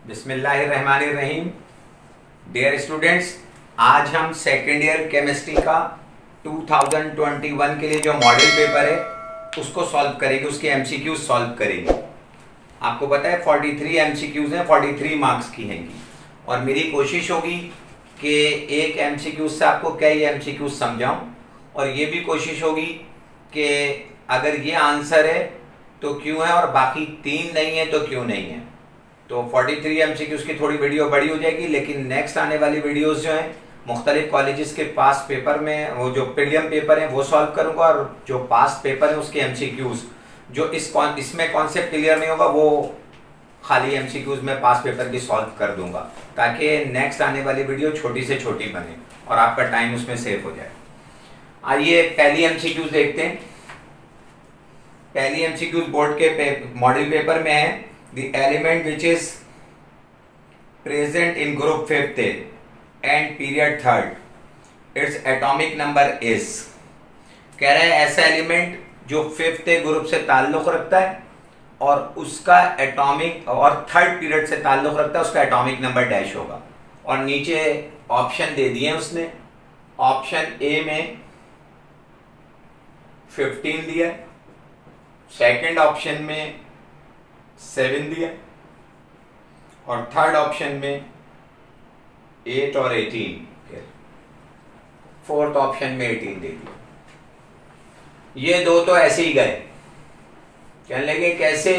बिस्मिल्लाहिर्रहमानिर्रहीम। Dear students, आज हम सेकेंड ईयर केमिस्ट्री का 2021 के लिए जो मॉडल पेपर है उसको सॉल्व करेंगे, उसके एमसीक्यूज सॉल्व करेंगे। आपको पता है 43 एमसीक्यूज हैं, 43 मार्क्स की हैंगी और मेरी कोशिश होगी कि एक एमसीक्यूज से आपको कई एमसीक्यूज समझाऊं और ये भी कोशिश होगी कि अगर ये आंसर है तो क्यों है और बाकी 3 नहीं है तो क्यों नहीं है। तो 43 एमसीक्यूज की थोड़ी वीडियो बड़ी हो जाएगी, लेकिन नेक्स्ट आने वाली वीडियोस जो हैं मुख्तलिफ कॉलेजेस के पास पेपर में वो जो प्रीलियम पेपर है वो सॉल्व करूंगा और जो पास पेपर है उसके एमसीक्यूज जो इसमें कॉन्सेप्ट क्लियर नहीं होगा वो खाली एमसीक्यूज में पास पेपर की सॉल्व कर दूंगा ताकि नेक्स्ट आने वाली वीडियो छोटी से छोटी बने और आपका टाइम उसमें सेव हो जाए। आइए पहली एमसीक्यूज देखते हैं। पहली एमसीक्यूज बोर्ड के मॉडल पेपर में है, the element which is present in group 5th and period 3rd, its atomic number is। कह रहा है ऐसा एलिमेंट जो 5th ग्रुप से ताल्लुक़ रखता है और उसका एटॉमिक और 3rd पीरियड से ताल्लुक़ रखता है, उसका एटॉमिक नंबर डैश होगा। और नीचे ऑप्शन दे दिए उसने। ऑप्शन ए में 15 दिया, सेकंड ऑप्शन में 7 दिया और थर्ड ऑप्शन में 8 और 18, फोर्थ ऑप्शन में 18 दे दिया। ये दो तो ऐसे ही गए। कहने लगे कैसे?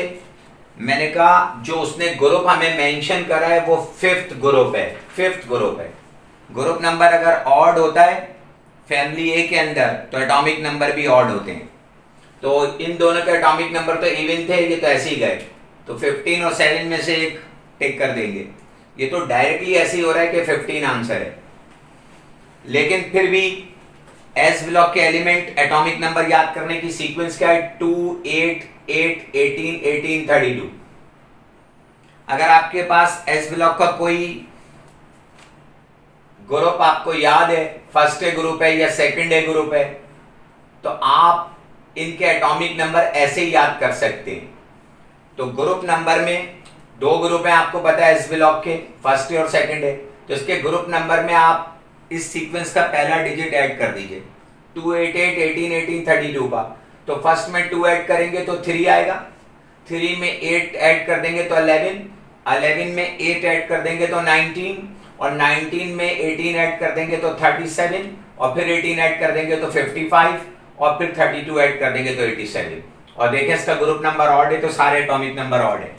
मैंने कहा जो उसने ग्रुप हमें मेंशन करा है वो 5th ग्रुप है। 5th ग्रुप है। ग्रुप नंबर अगर ऑड होता है फैमिली ए के अंदर तो एटॉमिक नंबर भी ऑड होते हैं। तो इन दोनों के एटॉमिक नंबर तो इवन थे, ये तो ऐसे ही गए। तो 15 और 7 में से एक टिक कर देंगे। ये तो डायरेक्टली ऐसे ही हो रहा है कि 15 आंसर है, लेकिन फिर भी एस ब्लॉक के एलिमेंट एटॉमिक नंबर याद करने की सीक्वेंस क्या है? 2 8 8 18 18 32। अगर आपके पास एस ब्लॉक का कोई ग्रुप आपको याद है, फर्स्ट ए ग्रुप है या सेकंड ए ग्रुप है, तो आप इनके एटॉमिक नंबर ऐसे ही याद कर सकते हैं। तो ग्रुप नंबर में 2 ग्रुप हैं, आपको पता है इस ब्लॉक के, फर्स्ट और सेकंड है। तो इसके ग्रुप नंबर में आप इस सीक्वेंस का पहला डिजिट ऐड कर दीजिए, 288 18 18 32 का। तो फर्स्ट में 2 ऐड करेंगे तो 3 आएगा, 3 में 8 ऐड कर देंगे तो 11, 11 में 8 ऐड कर देंगे तो 19 और 19 में 18 ऐड कर देंगे तो 37 और फिर 18 ऐड कर देंगे तो 55 और फिर 32 ऐड कर देंगे तो 87। और देखें इसका ग्रुप नंबर ऑड है तो सारे एटॉमिक नंबर ऑड है।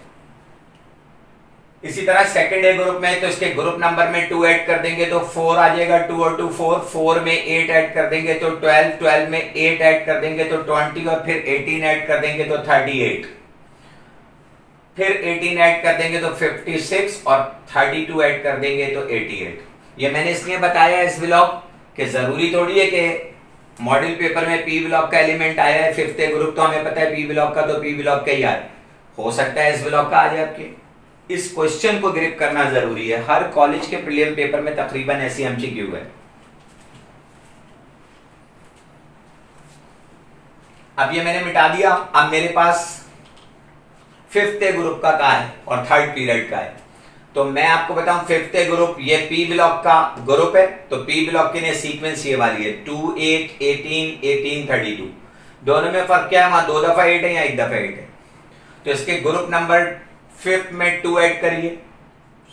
इसी तरह सेकंड ए ग्रुप में है तो इसके ग्रुप नंबर में 2 ऐड कर देंगे तो 4 आ जाएगा, 2 और 2 4, 4 में 8 ऐड कर देंगे तो 12, 12 में 8 ऐड कर देंगे तो 20 और फिर 18 ऐड कर देंगे तो 38, फिर 18 ऐड कर देंगे तो 56 और 32 ऐड कर देंगे तो 88। ये मैंने इसलिए बताया इस ब्लॉक कि जरूरी थोड़ी है कि मॉडल पेपर में पी ब्लॉक का एलिमेंट आया है 5th ग्रुप, तो हमें पता है पी ब्लॉक का, तो पी ब्लॉक का ही आया। हो सकता है इस ब्लॉक का आ जाए आपके। इस क्वेश्चन को ग्रिप करना जरूरी है। हर कॉलेज के प्रीलियम पेपर में तकरीबन ऐसी एमसीक्यू है। अब ये मैंने मिटा दिया। अब मेरे पास 5th ग्रुप का है और 3rd पीरियड का है। तो मैं आपको बताऊं 5th ग्रुप ये पी ब्लॉक का ग्रुप है, तो पी ब्लॉक की सीक्वेंस ये वाली है 2 8 18 18 32। दोनों में फर्क क्या है? वहां 2 दफा 8 है या 1 दफा 8 है। तो इसके ग्रुप नंबर 5th में 2 ऐड करिए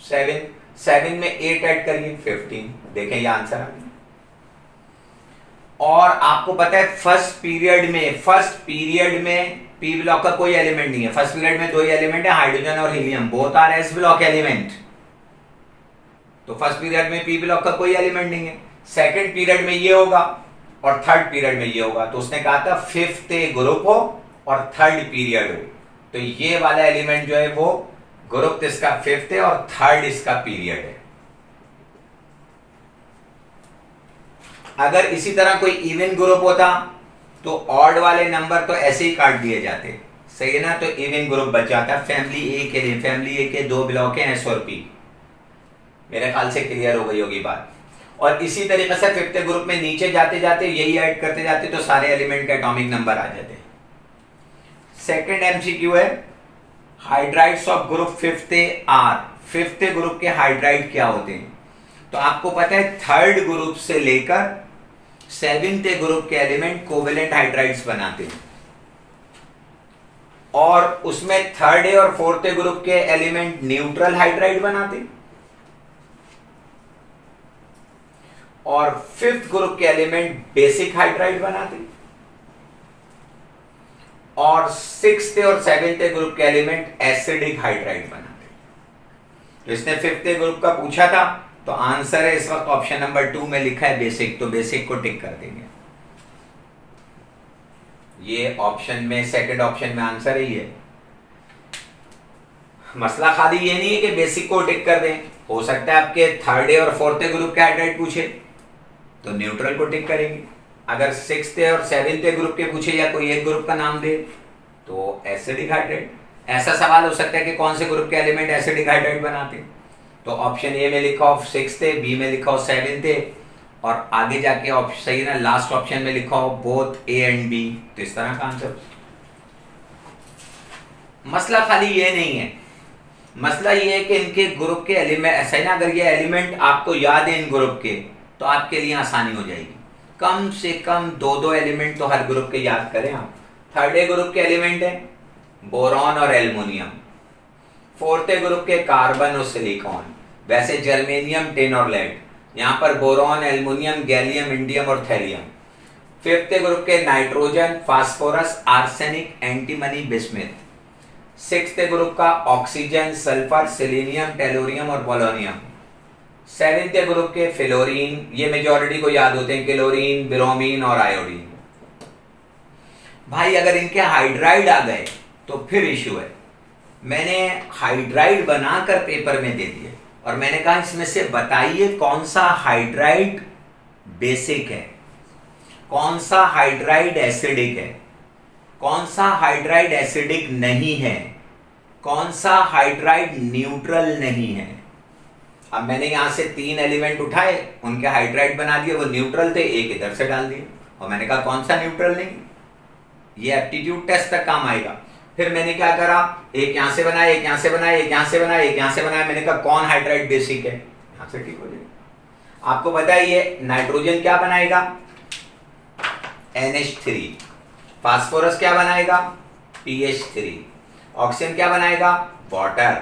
7, 7 में 8 ऐड करिए 15। देखें ये आंसर आ गया। और आपको पता है फर्स्ट पीरियड में पी ब्लॉक का कोई एलिमेंट नहीं है। फर्स्ट पीरियड में 2 ही एलिमेंट है, हाइड्रोजन और helium, both R S block element. तो फर्स्ट पीरियड में पी ब्लॉक का कोई एलिमेंट नहीं है। सेकंड पीरियड में ये होगा और 3rd पीरियड में ये होगा। तो उसने कहा था 5th ग्रुप हो और 3rd पीरियड हो, तो ये वाला एलिमेंट जो है वो ग्रुप इसका 5th है और 3rd इसका पीरियड है। अगर इसी तरह कोई इवन ग्रुप होता तो ऑड वाले नंबर तो ऐसे ही काट दिए जाते, सही है ना? तो इवन ग्रुप बच जाता। फैमिली ए के लिए, फैमिली ए के 2 ब्लॉक हैं एस और पी। मेरे ख्याल से क्लियर हो गई होगी बात। और इसी तरीके से 5th ग्रुप में नीचे जाते जाते यही ऐड करते जाते तो सारे एलिमेंट के एटॉमिक नंबर आ जाते। सेकंड एमसीक्यू है, hydrides of group 5th or fifth group के हाइड्राइड क्या होते हैं? तो आपको पता है थर्ड ग्रुप से लेकर सेवेंथ ग्रुप के एलिमेंट कोवेलेंट हाइड्राइड्स बनाते हैं, और उसमें थर्ड और फोर्थ ग्रुप के एलिमेंट न्यूट्रल हाइड्राइड बनाते हैं, और फिफ्थ ग्रुप के एलिमेंट बेसिक हाइड्राइड बनाते हैं, और सिक्स्थ और सेवेंथ ग्रुप के एलिमेंट एसिडिक हाइड्राइड बनाते हैं। तो इसने फिफ्थ ग्रुप का पूछा था, तो आंसर है इस वक्त ऑप्शन नंबर 2 में लिखा है बेसिक, तो बेसिक को टिक कर देंगे। ये ऑप्शन में, सेकंड ऑप्शन में आंसर ही है। मसला खाली ये नहीं है कि बेसिक को टिक कर दें, हो सकता है आपके थर्ड और फोर्थ ग्रुप के हाइड्राइड पूछे तो न्यूट्रल को टिक करेंगे, अगर सिक्स्थ और सेवेंथ ग्रुप के पूछे या कोई एक ग्रुप का नाम दे तो एसिडिक हाइड्राइड। ऐसा सवाल हो सकता है कि कौन से ग्रुप के एलिमेंट एसिडिक हाइड्राइड बनाते हैं, तो ऑप्शन ए में लिखा हो सिक्स्थ, बी में लिखा हो सेवेंथ, और आगे जाके ऑप्शन सही ना लास्ट ऑप्शन में लिखा हो बोथ ए एंड बी, तो इस तरह का आंसर। मसला खाली ये नहीं है, मसला ये है कि इनके ग्रुप के एलिमेंट ऐसा है ना, अगर ये एलिमेंट आपको याद है इन ग्रुप के तो आपके लिए आसानी हो जाएगी। कम से कम दो दो एलिमेंट तो हर ग्रुप के याद करें आप। थर्ड ए ग्रुप के एलिमेंट है बोरॉन और एल्युमिनियम, फोर्थ ए ग्रुप के कार्बन और सिलिकॉन, वैसे जर्मेनियम, टिन और लेड, यहाँ पर बोरॉन, एल्युमिनियम, गैलियम, इंडियम और थेरियम। फिफ्थ ग्रुप के nitrogen, phosphorus, arsenic, antimony, bismuth. Sixth group का ऑक्सीजन, सल्फर, सिलीनियम, टेलोरियम और पोलोनियम। सेवेंथ ग्रुप के फ्लोरीन, ये मेजॉरिटी को याद होते हैं, क्लोरीन, ब्रोमीन और आयोडीन। भाई अगर इनके हाइड्राइड आ गए तो फिर इश्यू है। मैंने हाइड्राइड बनाकर पेपर में दे दिए और मैंने कहा इसमें से बताइए कौन सा हाइड्राइड बेसिक है, कौन सा हाइड्राइड एसिडिक है, कौन सा हाइड्राइड एसिडिक नहीं है, कौन सा हाइड्राइड न्यूट्रल नहीं है। अब मैंने यहां से 3 एलिमेंट उठाए, उनके हाइड्राइड बना दिए, वो न्यूट्रल थे, एक इधर से डाल दिए, और मैंने कहा कौन सा न्यूट्रल नहीं। ये एप्टीट्यूड टेस्ट तक काम आएगा। फिर मैंने क्या करा, एक यहां से बनाया, एक यहां से बनाया, एक यहां से बनाया, एक यहां से बनाया, मैंने कहा कौन हाइड्राइड बेसिक है, यहां से ठीक हो जाएगा। आपको बताइए नाइट्रोजन क्या बनाएगा, NH3, फास्फोरस क्या बनाएगा, PH3, ऑक्सीजन क्या बनाएगा, water,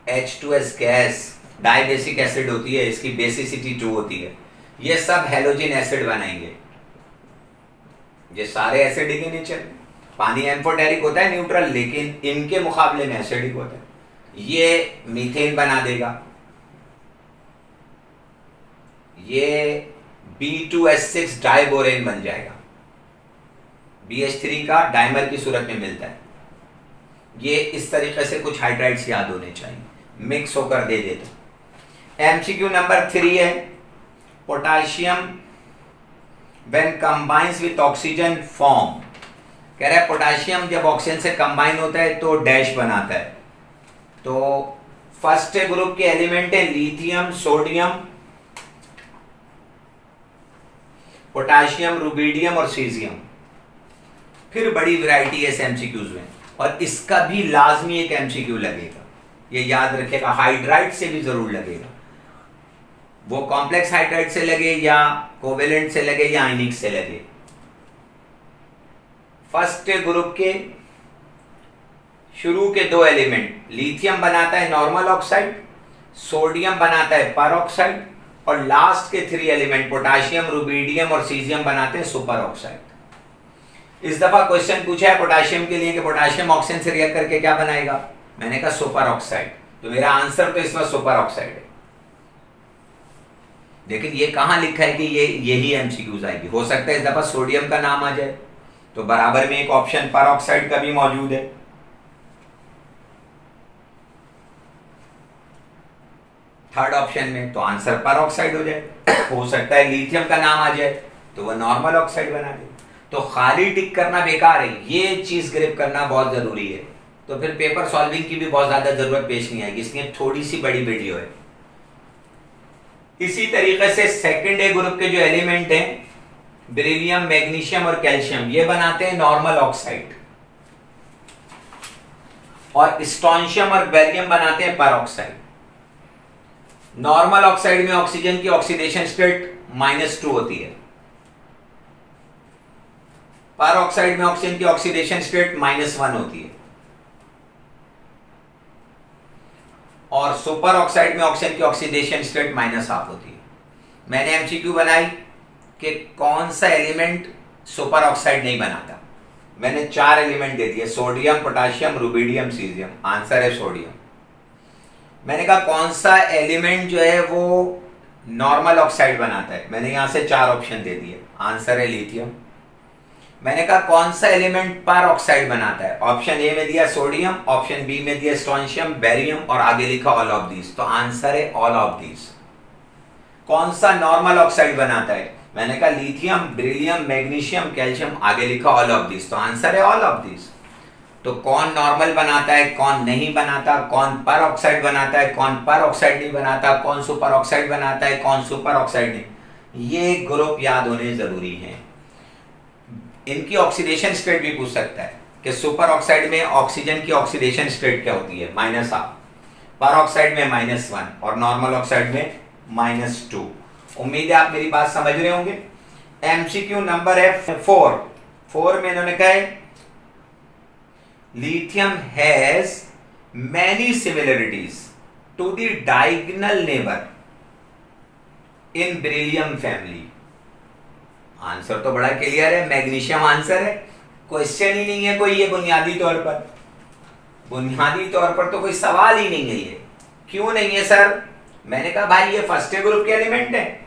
H2S gas, dibasic acid होती है, इसकी बेसिसिटी 2 होती है। ये सब हेलोजन एसिड बनाएंगे, ये सारे एसिडिक के नेचर। पानी एम्फोटेरिक होता है न्यूट्रल, लेकिन इनके मुकाबले में एसिडिक होता है। ये मीथेन बना देगा, ये B2S6 डाइबोरेन बन जाएगा, BH3 का डाइमर की सूरत में मिलता है। ये इस तरीके से कुछ हाइड्राइड्स याद होने चाहिए, मिक्स होकर दे देते। MCQ नंबर 3 है, potassium when combines with oxygen form. कह रहा है पोटाशियम जब ऑक्सीजन से कंबाइन होता है तो डैश बनाता है। तो फर्स्ट ग्रुप के एलिमेंट है लिथियम, सोडियम, पोटाशियम, रुबिडियम और सीजियम। फिर बड़ी वैरायटी है इस MCQs में, और इसका भी लाजमी एक MCQ लगेगा, ये याद रखिएगा। हाइड्राइड से भी जरूर लगेगा, वो कॉम्प्लेक्स हाइड्राइड से लगे या कोवेलेंट से लगे या आयनिक से लगे। फर्स्ट ग्रुप के शुरू के 2 एलिमेंट, लिथियम बनाता है नॉर्मल ऑक्साइड, सोडियम बनाता है पर ऑक्साइड, और लास्ट के 3 एलिमेंट पोटाशियम, रुबिडियम और सीजियम बनाते हैं सुपर ऑक्साइड। इस दफा क्वेश्चन पूछा है पोटाशियम के लिए कि पोटाशियम ऑक्सीजन से रिएक्ट करके क्या बनाएगा, मैंने कहा सुपर ऑक्साइड, तो मेरा आंसर तो इसमें सुपर ऑक्साइड है। लेकिन ये कहां लिखा है कि ये यही MCQs आएगी। हो सकता है इस दफा सोडियम का नाम आ जाए, तो बराबर में एक ऑप्शन पर ऑक्साइड का भी मौजूद है। थर्ड ऑप्शन में तो आंसर पर ऑक्साइड हो जाए। हो सकता है लिथियम का नाम आ जाए तो वह नॉर्मल ऑक्साइड बना दे। तो खाली टिक करना बेकार है, ये चीज ग्रिप करना बहुत जरूरी है। तो फिर पेपर सॉल्विंग की भी बहुत ज्यादा जरूरत पेश नहीं आएगी, इसलिए थोड़ी सी बड़ी वीडियो है। इसी तरीके से सेकंड ए ग्रुप के जो एलिमेंट हैं बेरिलियम, मैग्नीशियम और कैल्शियम, ये बनाते हैं नॉर्मल ऑक्साइड, और स्ट्रोंशियम और बेरियम बनाते हैं पर ऑक्साइड। नॉर्मल ऑक्साइड में ऑक्सीजन की ऑक्सीडेशन स्टेट -2 होती है, पर ऑक्साइड में ऑक्सीजन की ऑक्सीडेशन स्टेट -1 होती है, और सुपर ऑक्साइड में ऑक्सीजन की ऑक्सीडेशन स्टेट -1/2 होती है। मैंने एमसीक्यू बनाई कि कौन सा एलिमेंट सुपर ऑक्साइड नहीं बनाता। मैंने 4 एलिमेंट दे दिए, sodium, potassium, rubidium, caesium. Answer है सोडियम। मैंने कहा कौन सा एलिमेंट जो है वो नॉर्मल ऑक्साइड बनाता है, मैंने यहां से 4 ऑप्शन दे दिए। आंसर है लिथियम। मैंने कहा कौन सा एलिमेंट पर ऑक्साइड बनाता है, ऑप्शन ए में दिया सोडियम, ऑप्शन बी में दिया स्ट्रोंशियम, बेरियम, और आगे लिखा ऑल ऑफ दीज। तो आंसर है ऑल ऑफ दीज। कौन सा नॉर्मल ऑक्साइड बनाता है, मैंने कहा लिथियम, बेरिलियम, मैग्नीशियम, कैल्शियम, आगे लिखा ऑल ऑफ दीज। तो आंसर है ऑल ऑफ दीज। तो कौन नॉर्मल बनाता है, कौन नहीं बनाता, कौन पर ऑक्साइड बनाता है, कौन पर ऑक्साइड नहीं बनाता, कौन सुपर ऑक्साइड बनाता है, कौन सुपर ऑक्साइड नहीं, ये ग्रुप याद होने जरूरी है। इनकी ऑक्सीडेशन स्टेट भी पूछ सकता है कि सुपर ऑक्साइड में ऑक्सीजन की ऑक्सीडेशन स्टेट क्या होती है, -1/2, पर ऑक्साइड में -1 और नॉर्मल ऑक्साइड में -2। उम्मीद है आप मेरी बात समझ रहे होंगे। एमसीक्यू नंबर है 4 में इन्होंने कहा है lithium has many similarities to the diagonal neighbor in beryllium family। Answer तो बड़ा क्लियर है, मैग्नीशियम आंसर है, क्वेश्चन ही नहीं है कोई। ये बुनियादी तौर पर तो कोई सवाल ही नहीं है। ये क्यों नहीं है सर? मैंने कहा भाई ये फर्स्ट ए ग्रुप के एलिमेंट है,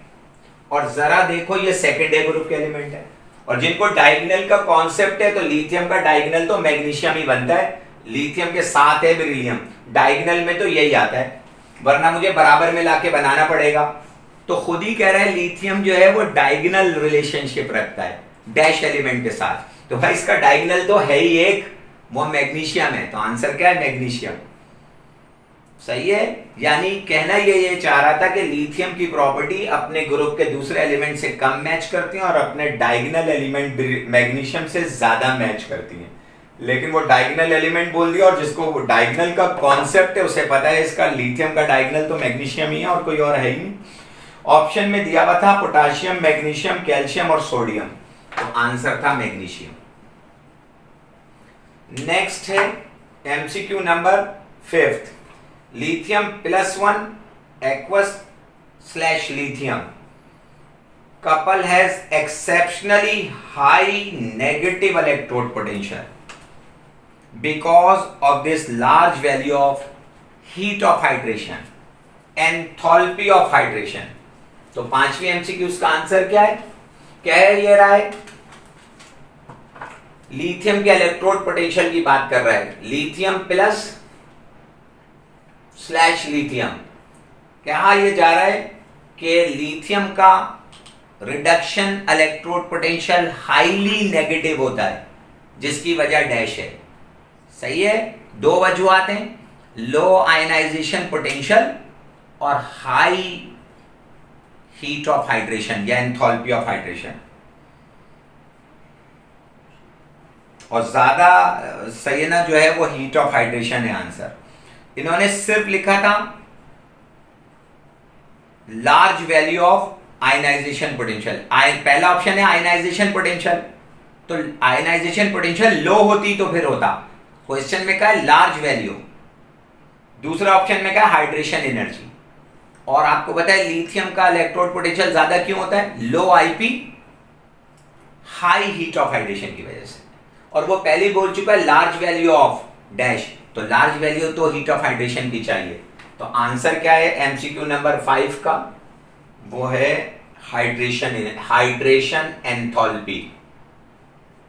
और जरा देखो ये सेकंड ए ग्रुप के एलिमेंट है, और जिनको डायगोनल का कॉन्सेप्ट है तो लिथियम का डायगोनल तो मैग्नीशियम ही बनता है, लिथियम के साथ है बेरिलियम, डायगोनल में तो यही आता है, वरना मुझे बराबर में लाके बनाना पड़ेगा। तो खुद ही कह रहे हैं लिथियम जो है वो डायगोनल रिलेशनशिप रखता है डैश एलिमेंट के साथ। तो भाई इसका डायगोनल तो है ही एक, वो मैग्नीशियम है। तो आंसर क्या है? मैग्नीशियम। सही है। यानी कहना ये चाह रहा था कि लिथियम की प्रॉपर्टी अपने ग्रुप के दूसरे एलिमेंट से कम मैच करती हैं और अपने डायगोनल एलिमेंट मैग्नीशियम से ज्यादा मैच करती हैं। लेकिन वो डायगोनल एलिमेंट बोल दिया, और जिसको वो डायगोनल का कॉन्सेप्ट है उसे पता है इसका लिथियम का डायगोनल तो मैग्नीशियम ही है और कोई और है ही नहीं। ऑप्शन में दिया हुआ था पोटाशियम, मैग्नीशियम, कैल्शियम और सोडियम, तो आंसर था मैग्नीशियम। नेक्स्ट है MCQ number 5, lithium +1 aqueous / lithium couple has exceptionally high negative electrode potential because of this large value of heat of hydration, enthalpy of hydration। तो 5वीं MCQ का answer क्या है? कह ये रहा है लिथियम के इलेक्ट्रोड पोटेंशियल की बात कर रहा है, लिथियम प्लस / लिथियम। कहा यह जा रहा है कि लिथियम का reduction electrode potential highly negative होता है, जिसकी वजह डैश है। सही है। 2 वजूहात हैं, लो आयनाइजेशन पोटेंशियल और हाई हीट ऑफ हाइड्रेशन या एंथैल्पी ऑफ हाइड्रेशन। और ज्यादा सही ना जो है वो हीट ऑफ हाइड्रेशन है आंसर। इन्होंने सिर्फ लिखा था large value of ionisation potential. पहला ऑप्शन है आयनाइजेशन पोटेंशियल, तो आयनाइजेशन पोटेंशियल लो होती तो फिर होता। क्वेश्चन में क्या है? Large value. दूसरा ऑप्शन में क्या है? Hydration energy. और आपको पता है लिथियम का इलेक्ट्रोड पोटेंशियल ज्यादा क्यों होता है? Low IP, high heat of hydration की वजह से। और वो पहले ही बोल चुका है लार्ज वैल्यू ऑफ डैश, तो लार्ज वैल्यू तो हीट ऑफ हाइड्रेशन की चाहिए। तो आंसर क्या है एमसीक्यू नंबर 5 का? वो है हाइड्रेशन एंथैल्पी।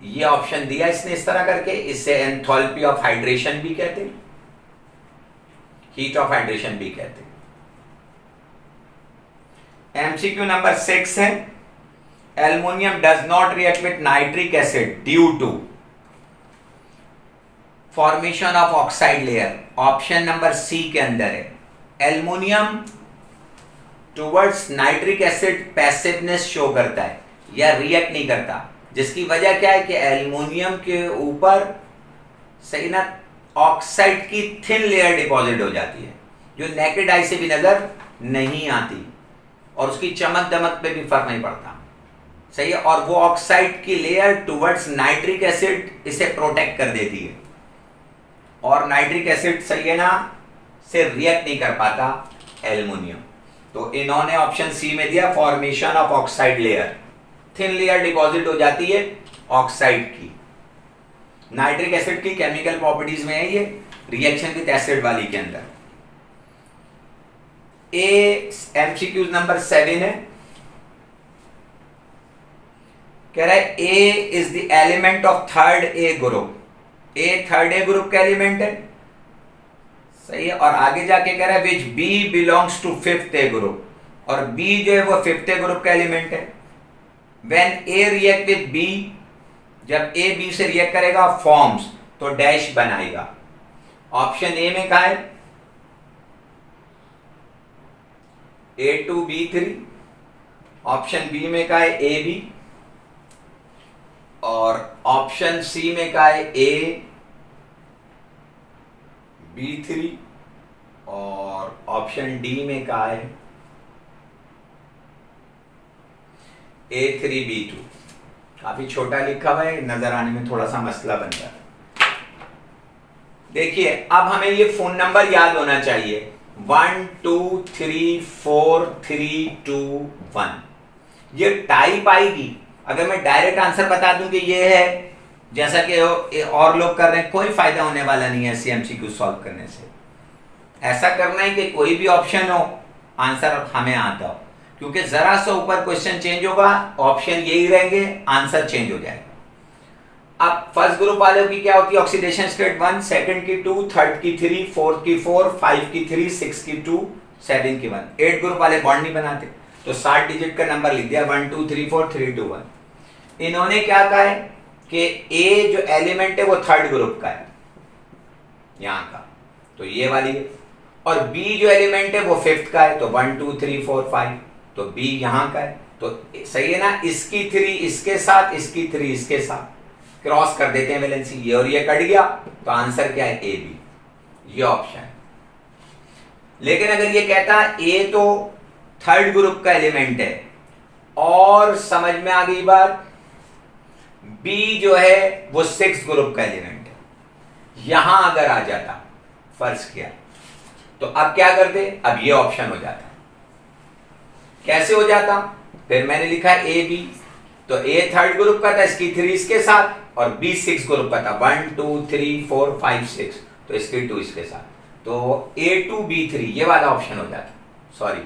ये ऑप्शन दिया इसने इस तरह करके, इससे एंथैल्पी ऑफ हाइड्रेशन भी कहते, हीट ऑफ हाइड्रेशन भी कहते। एमसीक्यू नंबर 6 है aluminium does not react with nitric acid due to formation of oxide layer. Option number C के अंदर है aluminium towards nitric acid passiveness show करता है या रिएक्ट नहीं करता, जिसकी वजह क्या है कि एल्युमिनियम के ऊपर सही ना ऑक्साइड की थिन लेयर डिपॉजिट हो जाती है। जो नेकेड आई से भी नजर नहीं आती और उसकी चमक दमक पे भी फर्क नहीं पड़ता, सही है। और वो ऑक्साइड की लेयर टुवर्ड्स नाइट्रिक एसिड इसे प्रोटेक्ट कर देती है, और नाइट्रिक एसिड, सही है ना, से रिएक्ट नहीं कर पाता एल्युमिनियम। तो इन्होंने ऑप्शन सी में दिया formation of oxide layer, thin layer deposit हो जाती है ऑक्साइड की। नाइट्रिक एसिड की केमिकल प्रॉपर्टीज में है ये, रिएक्शन विद एसिड वाली के अंदर। ए एमसीक्यू नंबर 7 है, कह रहा है A is the element of third A group. A third A group का एलिमेंट है, सही है। और आगे जाके कह रहा है which B belongs to fifth A group, और बी जो है वो फिफ्थ ए ग्रुप का एलिमेंट है। When A react with B, जब ए बी से रिएक्ट करेगा फॉर्म्स, तो डैश बनाएगा। ऑप्शन ए में कहा है A2B3, ऑप्शन बी में कहा है AB, और ऑप्शन सी में कहा है AB3, और ऑप्शन डी में कहा है A3B2। काफी छोटा लिखा हुआ है, नजर आने में थोड़ा सा मसला बन जाता है। देखिए अब हमें ये फोन नंबर याद होना चाहिए, 1 2 3 4 3 2 1। ये टाइप आएगी। अगर मैं डायरेक्ट आंसर बता दूं कि ये है, जैसा कि और लोग कर रहे हैं, कोई फायदा होने वाला नहीं है एमसीक्यू सॉल्व करने से। ऐसा करना है कि कोई भी ऑप्शन हो, आंसर हमें आता हो, क्योंकि जरा सा ऊपर क्वेश्चन चेंज होगा, ऑप्शन यही रहेंगे, आंसर चेंज हो जाएगा। अब फर्स्ट ग्रुप वालों की क्या होती है, ऑक्सीडेशन स्टेट 1, सेकंड की 2, थर्ड की 3, फोर्थ की 4, 5 की 3, 6 की 2, 7 की 1। 8 ग्रुप वाले बॉन्ड नहीं बनाते, तो 60 डिजिट का नंबर लिख दिया 1 2 3 4 3 2 1। इन्होंने क्या कहा है कि ए जो एलिमेंट है वो थर्ड ग्रुप का है, यहां का, तो ये वाली है। और बी जो एलिमेंट है वो फिफ्थ का है, तो 1 2 3 4 5, तो बी यहां का है। तो सही है ना, इसकी 3 इसके साथ, इसकी 3 इसके साथ, क्रॉस कर देते हैं वैलेंसी, ये और ये कट गया, तो आंसर क्या है ए बी, ये ऑप्शन। लेकिन अगर ये कहता है ए तो थर्ड ग्रुप का एलिमेंट है, और समझ में आ गई बात, बी जो है वो सिक्स ग्रुप का एलिमेंट है, यहां अगर आ जाता, फर्ज किया, तो अब क्या करते, अब ये ऑप्शन हो जाता। कैसे हो जाता, फिर मैंने लिखा ए बी, तो ए थर्ड ग्रुप का था, इसकी 3 इसके साथ, और बी 6 ग्रुप का था, 1 2 3 4 5 6, तो इसकी 2 इसके साथ, तो A2B3 ये वाला ऑप्शन हो जाता। सॉरी,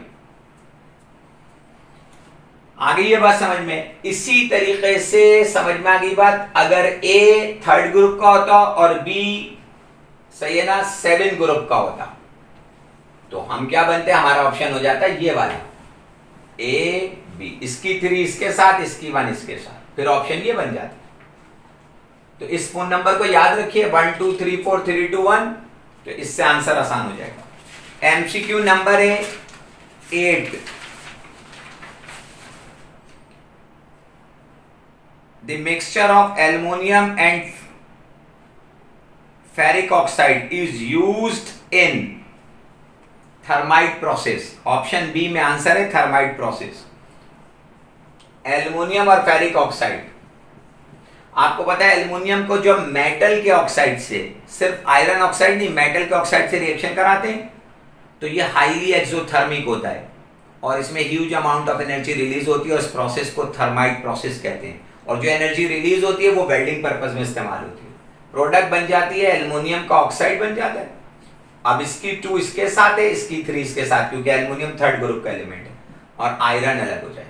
आ गई ये बात समझ में। इसी तरीके से समझ में आ गई बात, अगर ए थर्ड ग्रुप का होता और बी, सही है ना, 7 ग्रुप का होता, तो हम क्या बनते, हमारा ऑप्शन हो जाता ये वाला ए बी, इसकी 3 इसके साथ, इसकी 1 इसके साथ, फिर ऑप्शन ये बन जाता। तो इस फोन नंबर को याद रखिए, 1 2 3 4 3 2 1, तो इससे आंसर आसान हो जाएगा। एमसीक्यू नंबर है 8, the mixture of aluminium and ferric oxide is used in thermite process. Option B में आंसर है थर्माइट प्रोसेस। एल्युमिनियम और फेरिक ऑक्साइड, आपको पता है एल्युमिनियम को जो मेटल के ऑक्साइड से, सिर्फ आयरन ऑक्साइड नहीं, मेटल के ऑक्साइड से रिएक्शन कराते हैं, तो ये हाईली एक्सोथर्मिक होता है और इसमें huge amount of energy release होती है, और इस प्रोसेस को थर्माइट प्रोसेस कहते हैं। और जो एनर्जी रिलीज होती है वो वेल्डिंग पर्पज में इस्तेमाल होती है, प्रोडक्ट बन जाती है, एल्युमिनियम का ऑक्साइड बन जाता है। अब इसकी 2 इसके साथ है, इसकी 3 इसके साथ, क्योंकि एल्युमिनियम थर्ड ग्रुप का एलिमेंट है, और आयरन अलग हो जाएगा।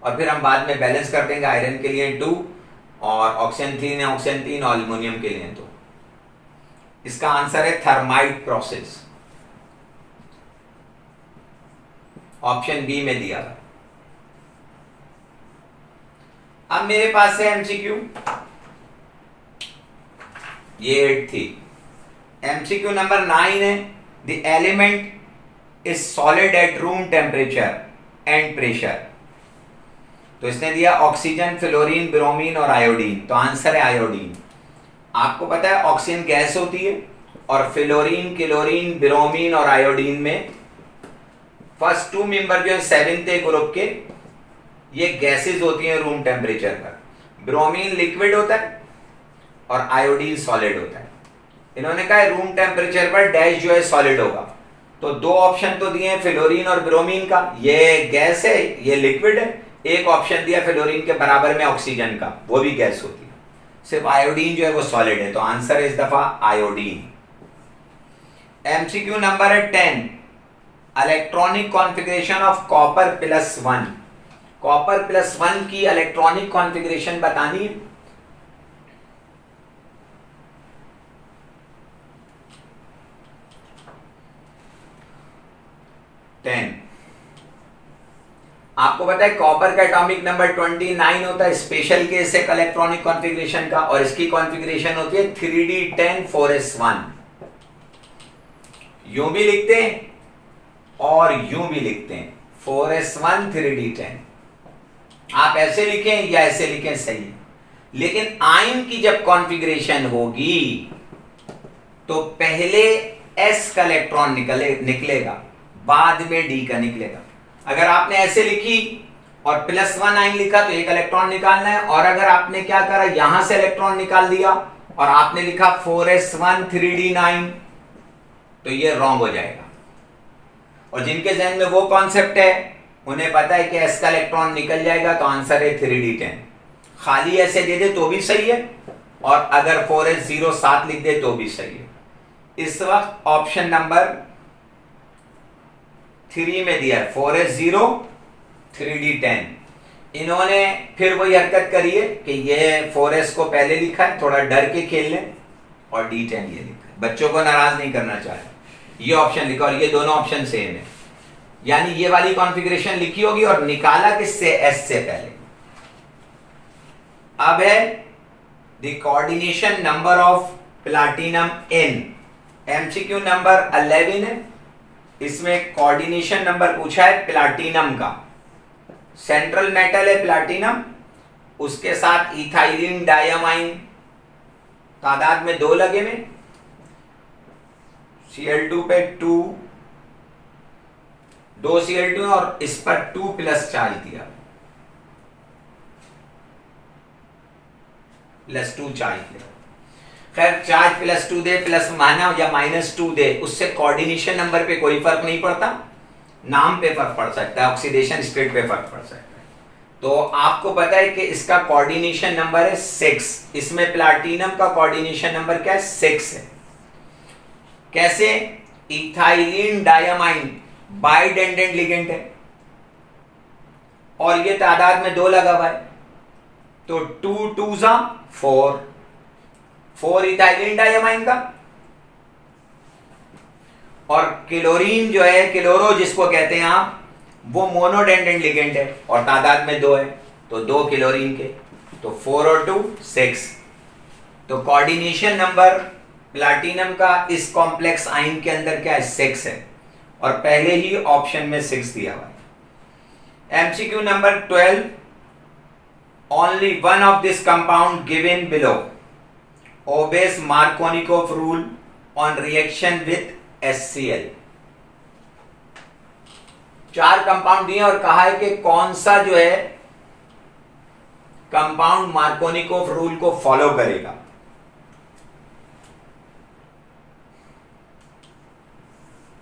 और फिर हम बाद में बैलेंस कर देंगे, आयरन के लिए 2 और ऑक्सीजन 3 है, ऑक्सीजन 3 और एल्युमिनियम के लिए 2। इसका आंसर है थर्माइट प्रोसेस, ऑप्शन बी में दिया। अब मेरे पास है एमसीक्यू, ये 8 थी। एमसीक्यू नंबर 9 है, the element is solid at room temperature and pressure. तो इसने दिया ऑक्सीजन, फ्लोरीन, ब्रोमीन और आयोडीन, तो आंसर है आयोडीन। आपको पता है ऑक्सीजन गैस होती है और फ्लोरीन, क्लोरीन, ब्रोमीन और आयोडीन में फर्स्ट 2 मेंबर जो है 7th ए ग्रुप के, ये गैसेस होती हैं रूम टेम्परेचर पर। ब्रोमीन लिक्विड होता है और आयोडीन सॉलिड होता है। इन्होंने कहा रूम टेम्परेचर पर डैश जो है सॉलिड होगा। तो 2 ऑप्शन तो दिए हैं फ्लोरीन और ब्रोमीन का, ये गैस है, ये लिक्विड है। एक ऑप्शन दिया फ्लोरीन के बराबर में ऑक्सीजन का, वो भी गैस होती है। सिर्फ आयोडीन जो है वो सॉलिड है, तो आंसर इस दफा आयोडीन। एमसीक्यू नंबर है 10, electronic configuration of copper plus 1। Copper plus 1 की इलेक्ट्रॉनिक कॉन्फ़िगरेशन बतानी है। आपको पता है कॉपर का एटॉमिक नंबर 29 होता है, स्पेशल केस है इलेक्ट्रॉनिक कॉन्फ़िगरेशन का, और इसकी कॉन्फ़िगरेशन होती है 3d10 4s1। यूं भी लिखते हैं और यूं भी लिखते हैं, 4s1 3d10। आप ऐसे लिखें या ऐसे लिखें सही है, लेकिन आयन की जब कॉन्फ़िगरेशन होगी तो पहले s का इलेक्ट्रॉन निकलेगा, बाद में d का निकलेगा। अगर आपने ऐसे लिखी और +1 आयन लिखा तो एक इलेक्ट्रॉन निकालना है, और अगर आपने क्या करा यहां से इलेक्ट्रॉन निकाल दिया और आपने लिखा 4s1 3d9 तो ये रॉन्ग हो जाएगा। और जिनके जहन में वो कॉन्सेप्ट है उन्हें पता है कि s का इलेक्ट्रॉन निकल जाएगा तो आंसर है 3d10। खाली ऐसे दे दे तो भी सही है, और अगर 4s0 7 लिख दे तो भी सही है। इस वक्त ऑप्शन नंबर 3 में दिया है 4s0 3d10। इन्होंने फिर वही हरकत करी है कि ये 4s को पहले लिखा है, थोड़ा डर के खेल लें, और d10 ये लिखा है। बच्चों को नाराज नहीं करना चाह रहे, ये ऑप्शन लिखा और ये दोनों ऑप्शन सेम है, यानी ये वाली कॉन्फ़िगरेशन लिखी होगी और निकाला किससे, s से पहले। अब है the coordination number of platinum n। MCQ number 11 है, इसमें कोऑर्डिनेशन नंबर पूछा है प्लैटिनम का। सेंट्रल मेटल है प्लैटिनम, उसके साथ इथाइलिन डायमाइन, तादाद में 2 लगे में, Cl2 पे 2 Cl2 और इस पर 2 प्लस चार्ज दिया, +2 चार्ज दिया। खैर चार्ज +2 दे, प्लस माना या -2 दे, उससे कोऑर्डिनेशन नंबर पे कोई फर्क नहीं पड़ता, नाम पे फर्क पड़ सकता है, ऑक्सीडेशन स्टेट पे फर्क पड़ सकता है। तो आपको पता है कि इसका कोऑर्डिनेशन नंबर है 6, इसमें प्लैटिनम का कोऑर्डिनेशन नंबर क्या है, 6 है। कैसे, इथाइलिन डायमाइन बाइडेंडेंट लिगेंड है और ये तादाद में 2 लगा हुआ है, तो 2 2 जा 4 इथाइलिन डायमाइन का, और क्लोरीन जो है, क्लोरो जिसको कहते हैं आप, वो मोनोडेंडेंट लिगेंड है और तादाद में 2 है, तो 2 क्लोरीन के, तो 4 और 2 6। तो कोऑर्डिनेशन नंबर प्लैटिनम का इस कॉम्प्लेक्स आयन के अंदर क्या है, 6 है, और पहले ही ऑप्शन में 6 दिया हुआ है। MCQ number 12, only one of this compound given below obeys Markovnikov rule on reaction with HCl। 4 compound दिए और कहा है कि कौन सा जो है कंपाउंड मार्कोनिकोव रूल को फॉलो करेगा।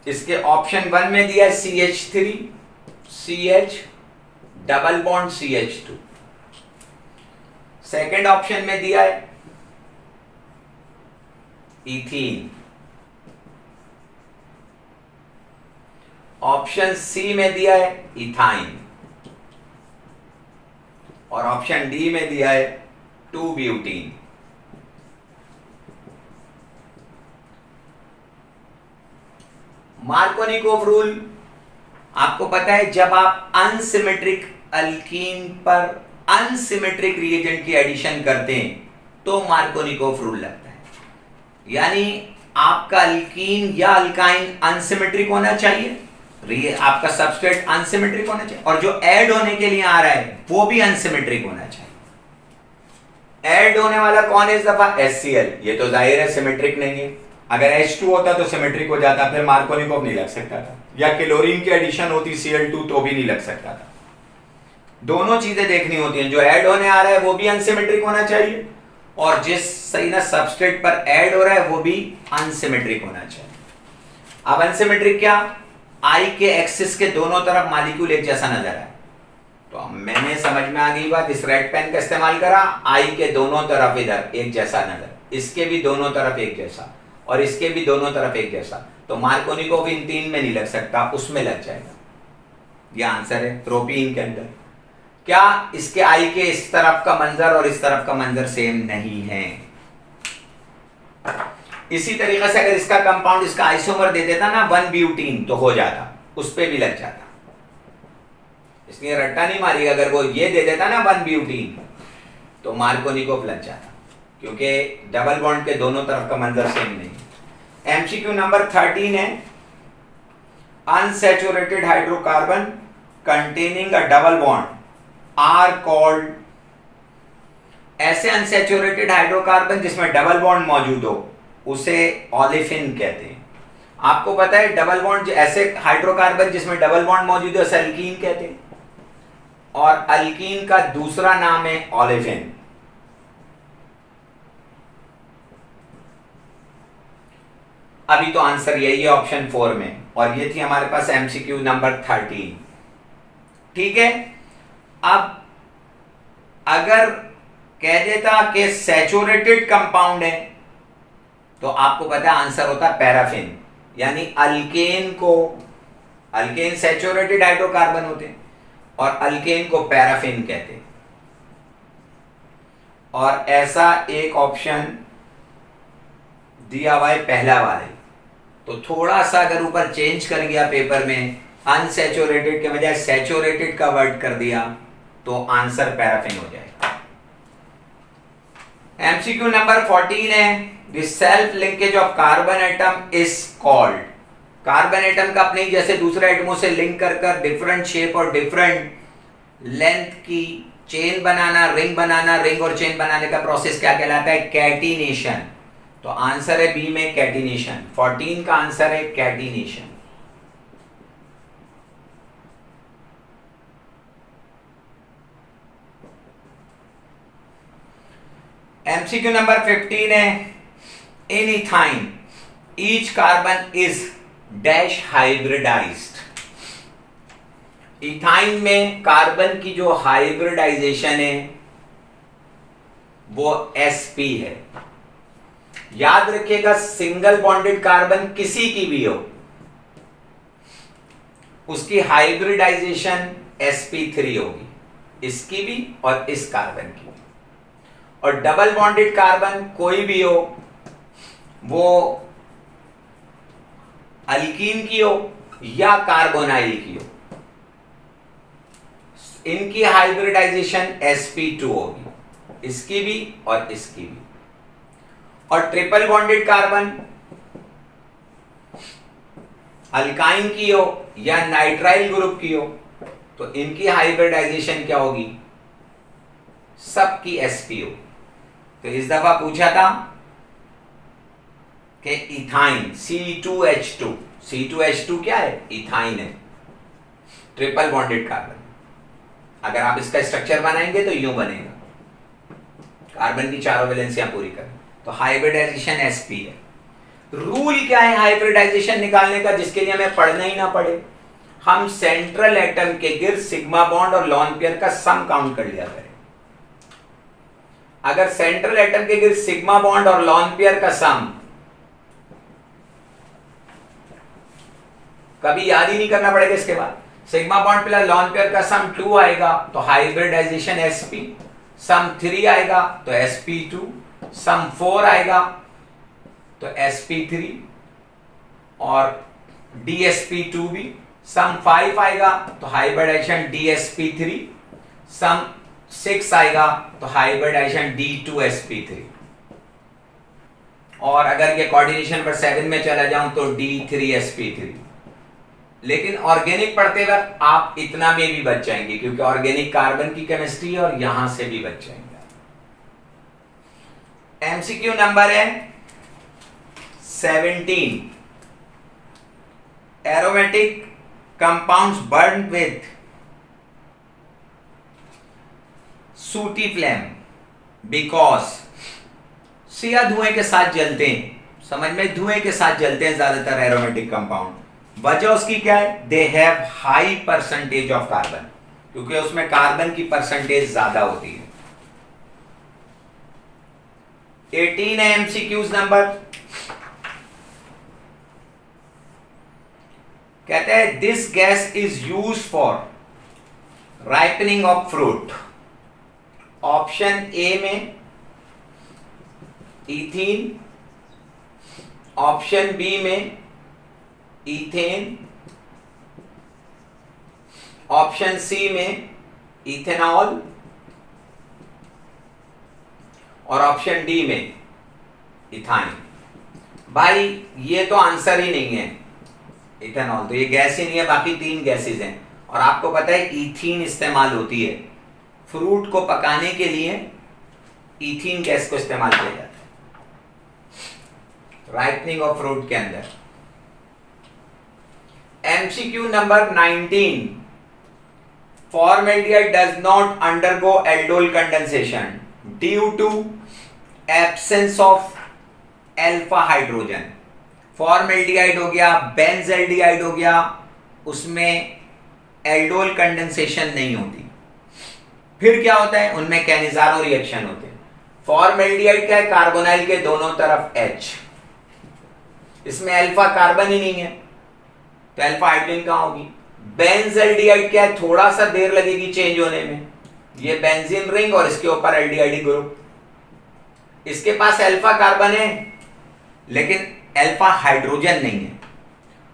इसके ऑप्शन 1 में दिया है CH3 CH double bond CH2। Second option में दिया है इथीन। ऑप्शन सी में दिया है इथाइन, और ऑप्शन डी में दिया है 2 ब्यूटीन। मार्कोनिकोव रूल आपको पता है, जब आप अनसिमेट्रिक अल्कीन पर अनसिमेट्रिक रिएजेंट की एडिशन करते हैं तो मार्कोनिकोव रूल लगता है। यानी आपका अल्कीन या अल्काइन अनसिमेट्रिक होना चाहिए, आपका सबस्ट्रेट अनसिमेट्रिक होना चाहिए, और जो ऐड होने के लिए आ रहा है वो भी अनसिमेट्रिक होना चाहिए। ऐड होने वाला कौन है इस दफा, HCl, ये तो जाहिर है सिमेट्रिक नहीं है। अगर H2 होता तो सिमेट्रिक हो जाता, फिर मार्कोनिकोव नहीं लग सकता था, या क्लोरीन की एडिशन होती Cl2 तो भी नहीं लग सकता था। दोनों चीजें देखनी होती हैं, जो ऐड होने आ रहा है वो भी अनसिमेट्रिक होना चाहिए, और जिस सही ना सबस्ट्रेट पर ऐड हो रहा है वो भी अनसिमेट्रिक होना चाहिए। अब अनसिमेट्रिक क्या, I के एक्सिस के दोनों तरफ मॉलिक्यूल एक जैसा नजर आए, तो मैंने समझ में आ गई बात, इस रेड पेन का इस्तेमाल करा, I के दोनों तरफ इधर एक जैसा नजर, इसके भी दोनों तरफ एक जैसा, और इसके भी दोनों तरफ एक जैसा, तो मार्कोनिकोव इन तीन में नहीं लग सकता, उसमें लग जाएगा। यह आंसर है प्रोपीन के अंदर। क्या इसके आई के इस तरफ का मंजर और इस तरफ का मंजर सेम नहीं है? इसी तरीके से अगर इसका कंपाउंड इसका आइसोमर दे देता ना 1-ब्यूटीन तो हो जाता, उस पे भी लग जाता, इसलिए रट्टा नहीं मारिएगा। अगर वो ये दे देता ना 1-ब्यूटीन तो मार्कोनिकोव लग जाता, क्योंकि डबल बॉन्ड के दोनों तरफ का मंजर सेम नहीं। एमसीक्यू नंबर 13 है, unsaturated hydrocarbon containing a double bond are called, ऐसे अनसैचुरेटेड हाइड्रोकार्बन जिसमें डबल बॉन्ड मौजूद हो उसे ओलेफिन कहते हैं। आपको पता है डबल बॉन्ड, ऐसे हाइड्रोकार्बन जिसमें डबल बॉन्ड मौजूद है उसे अल्कीन कहते हैं, और अल्कीन का दूसरा नाम है ओलेफिन। अभी तो आंसर यही है ऑप्शन 4 में, और ये थी हमारे पास एमसीक्यू नंबर 13। ठीक है, अब अगर कह देता कि सैचुरेटेड कंपाउंड है तो आपको पता है आंसर होता है पैराफिन, यानी अल्केन को, अल्केन सैचुरेटेड हाइड्रोकार्बन होते हैं और अल्केन को पैराफिन कहते हैं। और ऐसा एक ऑप्शन दिया हुआ है पहला वाले, तो थोड़ा सा अगर ऊपर चेंज कर गया पेपर में, अनसैचुरेटेड के बजाय सैचुरेटेड का वर्ड कर दिया तो आंसर पैराफिन हो जाएगा। एमसीक्यू नंबर 14 है, the self linkage of carbon atom is called, carbon atom का अपने जैसे दूसरे एटमों से लिंक कर कर डिफरेंट शेप और डिफरेंट लेंथ की चेन बनाना, रिंग बनाना, रिंग और चेन बनाने का प्रोसेस क्या कहलाता है? कैटिनेशन। तो आंसर है बी में कैटिनेशन, 14 का आंसर है कैटिनेशन। एमसीक्यू नंबर 15 है, in ethyne each carbon is dash hybridized. Ethyne में कार्बन की जो हाइब्रिडाइजेशन है वो sp है। याद रखिएगा, सिंगल बॉन्डेड कार्बन किसी की भी हो उसकी हाइब्रिडाइजेशन sp3 होगी, इसकी भी और इस कार्बन की भी। और डबल बॉन्डेड कार्बन कोई भी हो, वो अल्कीन की हो या कार्बोनाइल की हो, इनकी हाइब्रिडाइजेशन sp2 होगी, इसकी भी और इसकी भी। और ट्रिपल बॉन्डेड कार्बन अल्काइन की हो या नाइट्राइल ग्रुप की हो तो इनकी हाइब्रिडाइजेशन क्या होगी? सबकी sp हो। तो इस दफा पूछा था कि इथाइन C2H2, C2H2 क्या है? इथाइन है, ट्रिपल बॉन्डेड कार्बन। अगर आप इसका स्ट्रक्चर बनाएंगे तो यूं बनेगा, कार्बन की चारों वैलेंसियां पूरी करें, तो हाइब्रिडाइजेशन sp है। रूल क्या है हाइब्रिडाइजेशन निकालने का, जिसके लिए हमें पढ़ना ही ना पड़े? हम सेंट्रल एटम के गिर्द सिग्मा बॉन्ड और लॉन पेयर का सम काउंट कर लिया करें। अगर सेंट्रल एटम के गिर्द सिग्मा बॉन्ड और लॉन पेयर का सम कभी याद ही नहीं करना पड़ेगा, इसके बाद sigma bond plus lone pair का सम 2 आएगा तो हाइब्रिडाइजेशन sp, सम 3 आएगा तो sp2, सम 4 आएगा तो sp3 और dsp2 भी, सम 5 आएगा तो हाइब्रिडाइजेशन dsp3, सम 6 आएगा तो हाइब्रिडाइजेशन d2sp3। और अगर ये कोऑर्डिनेशन पर 7 में चला जाऊं तो d3sp3। लेकिन ऑर्गेनिक पढ़ते वक्त आप इतना में भी बच जाएंगे, क्योंकि ऑर्गेनिक कार्बन की केमिस्ट्री और यहां से भी बच जाएंगे। एमसीक्यू नंबर है 17 aromatic compounds burned with सूटी फ्लेम बिकॉज सिया धुएं के साथ जलते हैं, समझ में, धुएं के साथ जलते हैं ज्यादातर एरोमेटिक कंपाउंड। वजह उसकी क्या है? They have high percentage of carbon, क्योंकि उसमें कार्बन की परसेंटेज ज्यादा होती है। 18 है एमसीक्यूज नंबर, कहते हैं this gas is use for ripening of fruit. Option A में इथीन, ऑप्शन बी में इथेन, ऑप्शन सी में इथेनॉल और ऑप्शन डी में इथाइन। भाई ये तो आंसर ही नहीं है, इथेनॉल तो ये गैस ही नहीं है, बाकी तीन गैसेस हैं। और आपको पता है इथीन इस्तेमाल होती है फ्रूट को पकाने के लिए, इथीन गैस को इस्तेमाल किया जाता है राइपनिंग ऑफ फ्रूट के अंदर। MCQ number 19, formaldehyde does not undergo aldol condensation due to absence of alpha hydrogen. Formaldehyde हो गया, बेंजल्डिहाइड हो गया, उसमें एल्डोल कंडेंसेशन नहीं होती। फिर क्या होता है? उनमें कैनिजारो रिएक्शन होते हैं। फॉर्मेल्डिहाइड क्या है? कार्बोनाइल के दोनों तरफ H, इसमें अल्फा कार्बन ही नहीं है, तो अल्फा हाइड्रोजन कहां होगी? बेंजल्डिहाइड क्या है? थोड़ा सा देर लगेगी चेंज होने में, ये बेंजीन रिंग और इसके ऊपर एल्डिहाइड ग्रुप, इसके पास अल्फा कार्बन है लेकिन अल्फा हाइड्रोजन नहीं है।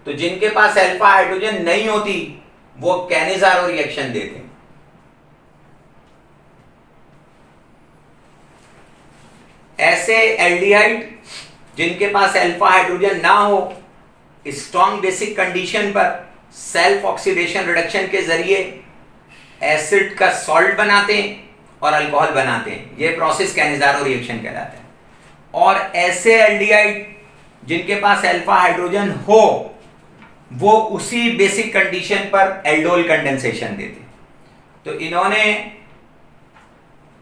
तो जिनके पास अल्फा हाइड्रोजन नहीं होती वो कैनिजारो रिएक्शन देते हैं। ऐसे एल्डिहाइड जिनके पास अल्फा हाइड्रोजन ना हो, स्ट्रॉन्ग बेसिक कंडीशन पर सेल्फ ऑक्सीडेशन रिडक्शन के जरिए एसिड का सॉल्ट बनाते हैं और अल्कोहल बनाते हैं। यह प्रोसेस कैनिजारो रिएक्शन कहलाता है। और ऐसे एल्डिहाइड जिनके पास अल्फा हाइड्रोजन हो, वो उसी बेसिक कंडीशन पर एल्डोल कंडेंसेशन देते। तो इन्होंने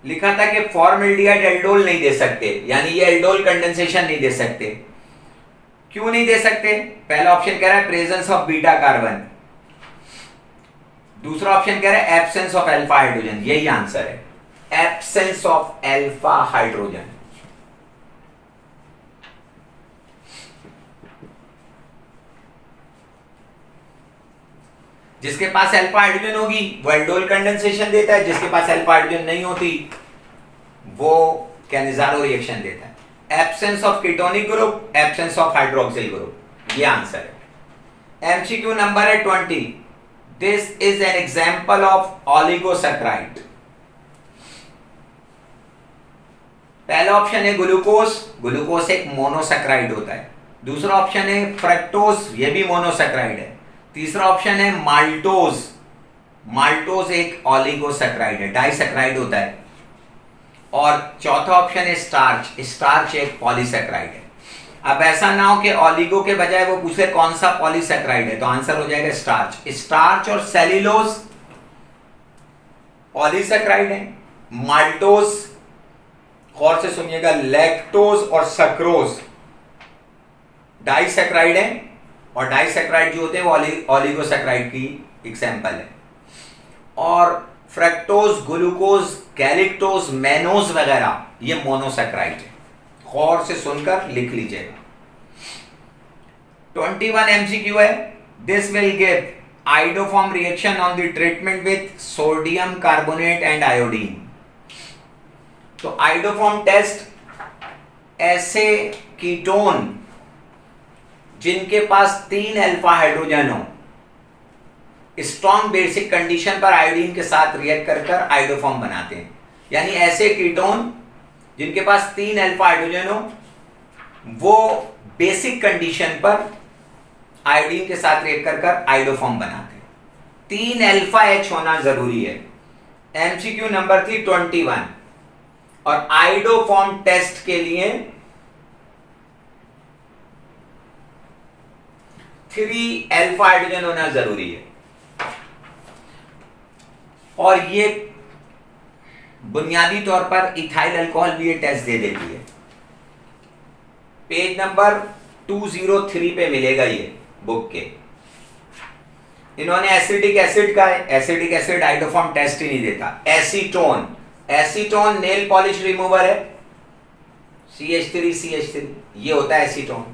लिखा था कि फॉर्मेल्डिहाइड एल्डोल नहीं दे सकते, यानी ये एल्डोल कंडेंसेशन नहीं दे सकते। क्यों नहीं दे सकते? पहला ऑप्शन कह रहा है प्रेजेंस ऑफ बीटा कार्बन, दूसरा ऑप्शन कह रहा है एब्सेंस ऑफ अल्फा हाइड्रोजन। यही आंसर है, एब्सेंस ऑफ अल्फा हाइड्रोजन। जिसके पास अल्फा हाइड्रोजन होगी वो एल्डोल कंडेंसेशन देता है, जिसके पास अल्फा हाइड्रोजन नहीं होती वो कैनिजारो रिएक्शन देता है। Absence of ketonic group, absence of hydroxyl group, ये आंसर है। एमसीक्यू नंबर है 20, this is an example of oligosaccharide. पहला ऑप्शन है ग्लूकोज, ग्लूकोज एक मोनोसैकेराइड होता है। दूसरा ऑप्शन है फ्रक्टोज, ये भी मोनोसैकेराइड है। तीसरा ऑप्शन है माल्टोज, माल्टोज एक ऑलिगोसैकेराइड है, डाइसैकेराइड होता है। और चौथा ऑप्शन है स्टार्च, स्टार्च एक पॉलीसैकेराइड है। अब ऐसा ना हो कि ऑलिगो के बजाय वो पूछे कौन सा पॉलीसैकेराइड है, तो आंसर हो जाएगा स्टार्च। स्टार्च और सेल्यूलोज पॉलीसैकेराइड है, माल्टोज, गौर से सुनिएगा, लैक्टोज और सक्रोज डाइसैकेराइड है। और डाइसैकेराइड जो होते हैं वो ऑलिगोसैकेराइड की एग्जांपल है। और फ्रक्टोज, ग्लूकोज, गैलिक्टोज, मैनोज वगैरह ये मोनोसैकेराइड है। गौर से सुनकर लिख लीजिएगा। 21 एमसीक्यू है, this will give iodoform reaction on the treatment with sodium carbonate and iodine. तो आइडोफॉर्म टेस्ट ऐसे कीटोन जिनके पास 3 अल्फा हाइड्रोजन हो, स्ट्रॉन्ग बेसिक कंडीशन पर आयोडीन के साथ रिएक्ट कर आइडोफॉर्म बनाते हैं। यानी ऐसे कीटोन जिनके पास 3 अल्फा हाइड्रोजन हो, वो बेसिक कंडीशन पर आयोडीन के साथ रिएक्ट कर आइडोफॉर्म बनाते हैं। 3 अल्फा H होना जरूरी है। एमसीक्यू नंबर थी 21। और आइडोफॉर्म टेस्ट के लिए 3 अल्फा हाइड्रोजन होना जरूरी है। और ये बुनियादी तौर पर इथाइल अल्कोहल भी ये टेस्ट दे देती है। पेज नंबर 203 पे मिलेगा ये बुक के। इन्होंने एसिटिक एसिड का है, एसिटिक एसिड हाइड्रोफॉर्म टेस्ट ही नहीं देता। Acetone, acetone nail polish remover है, CH3 ये होता है एसीटोन।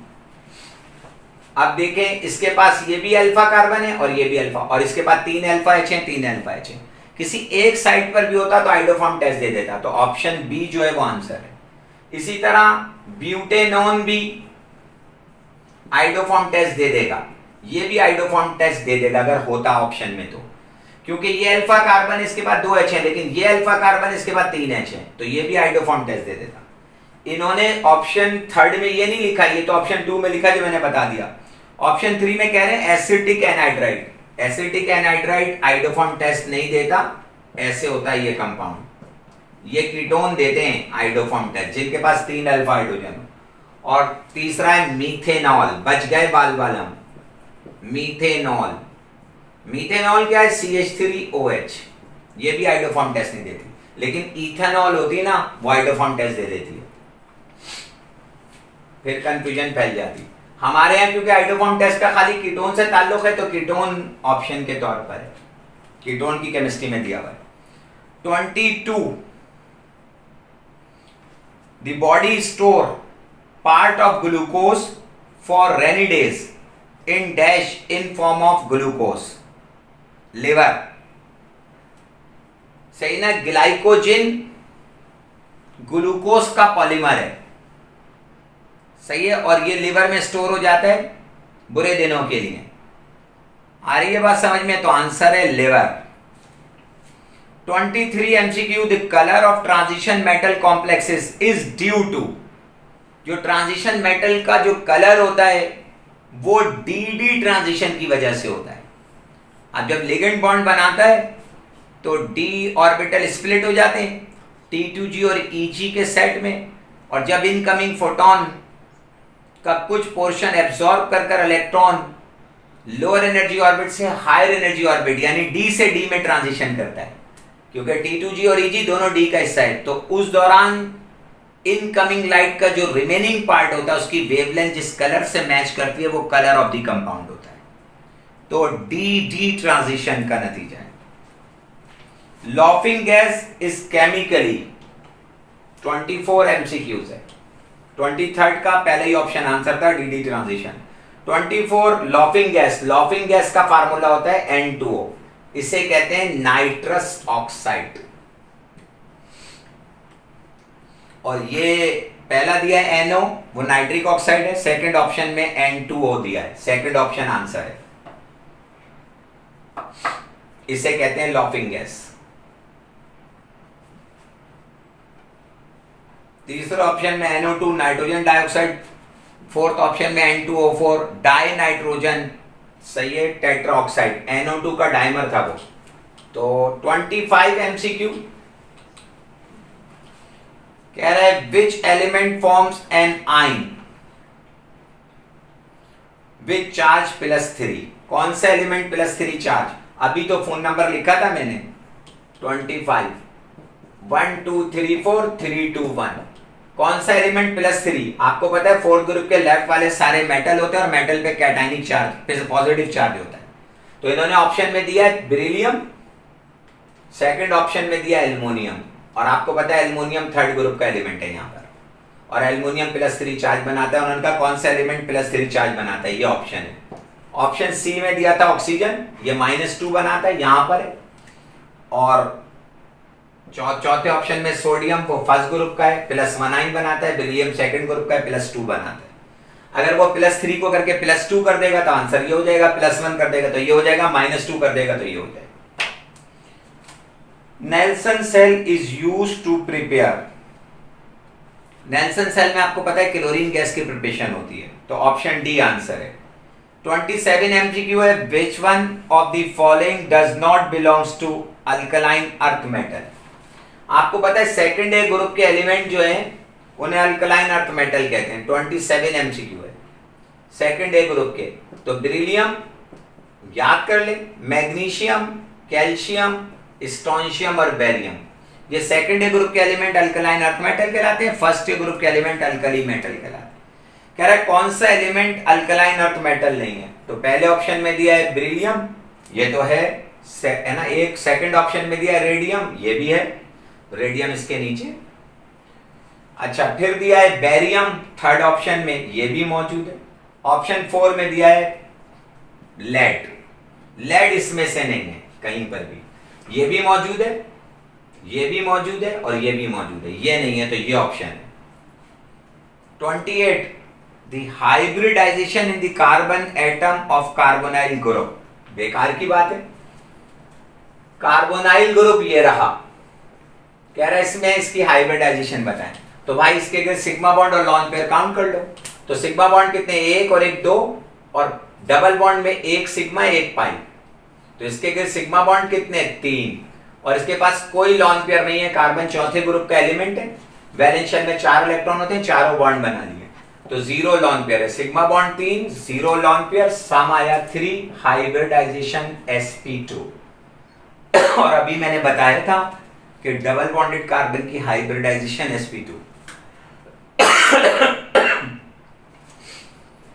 अब देखें इसके पास ये भी अल्फा कार्बन है और ये भी अल्फा, और इसके पास 3 अल्फा एच है, 3 अल्फा एच है। किसी एक साइड पर भी होता तो हाइड्रोफॉर्म टेस्ट दे देता, तो ऑप्शन बी जो है वो आंसर है। इसी तरह ब्यूटेनॉन भी हाइड्रोफॉर्म टेस्ट दे देगा, ये भी हाइड्रोफॉर्म टेस्ट दे देगा अगर होता ऑप्शन में तो, क्योंकि ये अल्फा कार्बन इसके बाद 2 एच है, लेकिन ये अल्फा कार्बन इसके बाद 3 एच है, तो ये भी हाइड्रोफॉर्म टेस्ट दे देता। इन्होंने ऑप्शन 3 में ये नहीं लिखा, ये तो ऑप्शन 2 में लिखा जो मैंने बता दिया। ऑप्शन 3 में कह रहे हैं acetic anhydride, acetic anhydride iodoform test नहीं देता, ऐसे होता है ये कंपाउंड। ये कीटोन देते हैं हाइड्रोफॉर्म टेस्ट जिनके पास 3 अल्फा हाइड्रोजन हो। और तीसरा है मीथेनॉल, बच गए बाल बालम, मीथेनॉल। मीथेनॉल क्या है? CH3OH, ये भी हाइड्रोफॉर्म टेस्ट नहीं देती, लेकिन इथेनॉल होती है ना, वो हाइड्रोफॉर्म टेस्ट दे देती है। फिर कंफ्यूजन फैल जाती। हमारे यहाँ क्योंकि हाइड्रोफॉर्म टेस्ट का खाली कीटोन से ताल्लुक है, तो कीटोन ऑप्शन के तौर पर है, कीटोन की केमिस्ट्री में दिया हुआ है। 22 the body store part of glucose for rainy days in dash in form of glucose, liver. सही ना? ग्लाइकोजिन ग्लूकोज का पॉलीमर है, सही है, और ये लिवर में स्टोर हो जाता है बुरे दिनों के लिए। आ रही है बात समझ में? तो आंसर है liver. 23 MCQ, the colour of transition metal complexes is due to, जो ट्रांजिशन मेटल का जो कलर होता है वो डी ट्रांजिशन की वजह से होता है। अब जब लिगेंड बॉन्ड बनाता है तो डी ऑर्बिटल स्प्लिट हो जाते हैं T2G और EG के सेट में, और जब इनकमिंग फोटोन का कुछ पोर्शन एब्सॉर्ब कर इलेक्ट्रॉन लोअर एनर्जी ऑर्बिट से हायर एनर्जी ऑर्बिट यानी डी से डी में ट्रांजिशन करता है, क्योंकि T2G और EG दोनों डी का हिस्सा है, तो उस दौरान इनकमिंग लाइट का जो रिमेनिंग पार्ट होता है उसकी वेवलेंथ जिस कलर से मैच करती है वो कलर ऑफ द कंपाउंड होता है, तो डी ट्रांजिशन का नतीजा है। Laughing gas is chemically, 24 MCQs है। 23rd का पहले ही ऑप्शन आंसर था D transition. 24 laughing gas, laughing gas का फार्मूला होता है N2O, इसे कहते हैं नाइट्रस ऑक्साइड। और ये पहला दिया है NO, वो नाइट्रिक ऑक्साइड है। सेकंड ऑप्शन में N2O दिया है, सेकंड ऑप्शन आंसर है, इसे कहते हैं लॉफिंग गैस। तीसरा ऑप्शन में NO2 nitrogen dioxide, fourth option में N2O4 डाई नाइट्रोजन, सही है, टेट्रा ऑक्साइड, NO2 का डाइमर था वो। तो 25 MCQ कह रहा है विच एलिमेंट फॉर्म्स एन आइन विच चार्ज +3, कौन सा एलिमेंट +3 चार्ज? अभी तो फोन नंबर लिखा था मैंने 25 1 2 3 4 3 2 1, कौन सा एलिमेंट +3? आपको पता है फोर्थ ग्रुप के लेफ्ट वाले सारे मेटल होते हैं और मेटल पे कैटायनिक चार्ज पे पॉजिटिव चार्ज होता है, तो इन्होंने ऑप्शन में दिया है बेरिलियम, सेकंड ऑप्शन में दिया एल्युमिनियम, और आपको पता है एल्युमिनियम थर्ड ग्रुप का एलिमेंट है यहाँ पर, और एल्युमिनियम +3 चार्ज बनाता है। उन्होंने कहा कौन सा एलिमेंट +3 चार्ज बनाता है, ये ऑप्शन है। ऑप्शन सी में दिया था ऑक्सीजन, ये -2 बनाता है यहाँ पर है, और चौथे ऑप्शन में सोडियम, वो फर्स्ट ग्रुप का है, +1 आयन बनाता है, बेरिलियम सेकंड ग्रुप का है, +2 बनाता है। अगर वो +3 को करके +2 कर देगा तो आंसर ये हो जाएगा, +1 कर देगा तो ये हो जाएगा, -2 कर देगा तो ये हो जाएगा। Nelson cell is used to prepare, Nelson cell में आपको पता है क्लोरीन गैस की प्रिपरेशन होती है, तो ऑप्शन डी आंसर है। 27 MCQ है which one of the following does not belongs to alkaline earth metal. आपको पता है सेकंड ए ग्रुप के एलिमेंट जो है उन्हें अल्कलाइन अर्थ मेटल कहते हैं। 27 MCQ है, सेकंड ए ग्रुप के, तो बेरिलियम याद कर ले, मैग्नीशियम, कैल्शियम, स्ट्रोंशियम और बेरियम, ये सेकंड ए ग्रुप के एलिमेंट अल्कलाइन अर्थ मेटल कहलाते हैं, फर्स्ट ए ग्रुप के एलिमेंट अल्कली मेटल कहलाते हैं। कह रहा है कौन सा एलिमेंट अल्कलाइन अर्थ मेटल नहीं है, तो पहले ऑप्शन में दिया है बेरिलियम, ये तो है ना, एक सेकंड ऑप्शन में दिया है रेडियम, ये भी है, रेडियम इसके नीचे। अच्छा, फिर दिया है बेरियम थर्ड ऑप्शन में, ये भी मौजूद है। ऑप्शन 4 में दिया है लेड, लेड इसमें से नहीं है कहीं पर भी, ये भी मौजूद है, ये भी मौजूद है और ये भी मौजूद है, ये नहीं है, तो ये ऑप्शन है। 28 the hybridisation in the carbon atom of carbonyl group, बेकार की बात है, कार्बोनाइल ग्रुप ये रहा, कह रहा है इसमें इसकी हाइब्रिडाइजेशन बताएं, तो भाई इसके अगर सिग्मा बॉन्ड और लॉन पेयर काउंट कर लो, तो सिग्मा बॉन्ड कितने, एक और एक दो, और डबल बॉन्ड में एक सिग्मा एक पाई, तो इसके अगर सिग्मा बॉन्ड कितने, 3, और इसके पास कोई लॉन पेयर नहीं है, कार्बन चौथे ग्रुप का एलिमेंट है, वैलेंस शेल में 4 इलेक्ट्रॉन होते हैं, चारों बॉन्ड बना लिए, तो 0 लॉन पेयर है, सिग्मा बॉन्ड 3, 0 लॉन पेयर, सम आया 3, हाइब्रिडाइजेशन sp2। और अभी मैंने बताया था कि डबल बॉन्डेड कार्बन की हाइब्रिडाइजेशन sp2।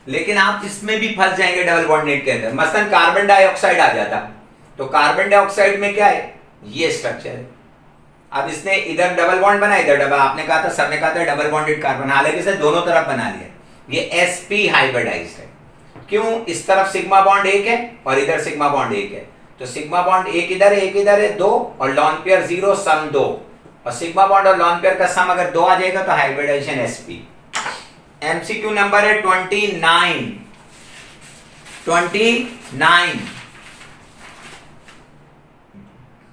लेकिन आप इसमें भी फंस जाएंगे डबल बॉन्डेड के अंदर, मसलन कार्बन डाइऑक्साइड आ जाता, तो कार्बन डाइऑक्साइड में क्या है, ये स्ट्रक्चर है, अब इसने इधर डबल बॉन्ड बना, इधर डबल, आपने कहा था, सबने कहा था डबल बॉन्डेड कार्बन, हालांकि इसने दोनों तरफ बना लिया, ये sp हाइब्रिडाइज्ड है, क्यों, इस तरफ सिग्मा बॉन्ड एक है और इधर सिग्मा बॉन्ड एक है, तो सिग्मा बॉन्ड एक इधर है, एक इधर है, 2, और लॉन पेयर 0, सम 2, और सिग्मा बॉन्ड और लॉन पेयर का सम अगर 2 आ जाएगा तो हाइब्रिडाइजेशन sp। एमसीक्यू नंबर है 29।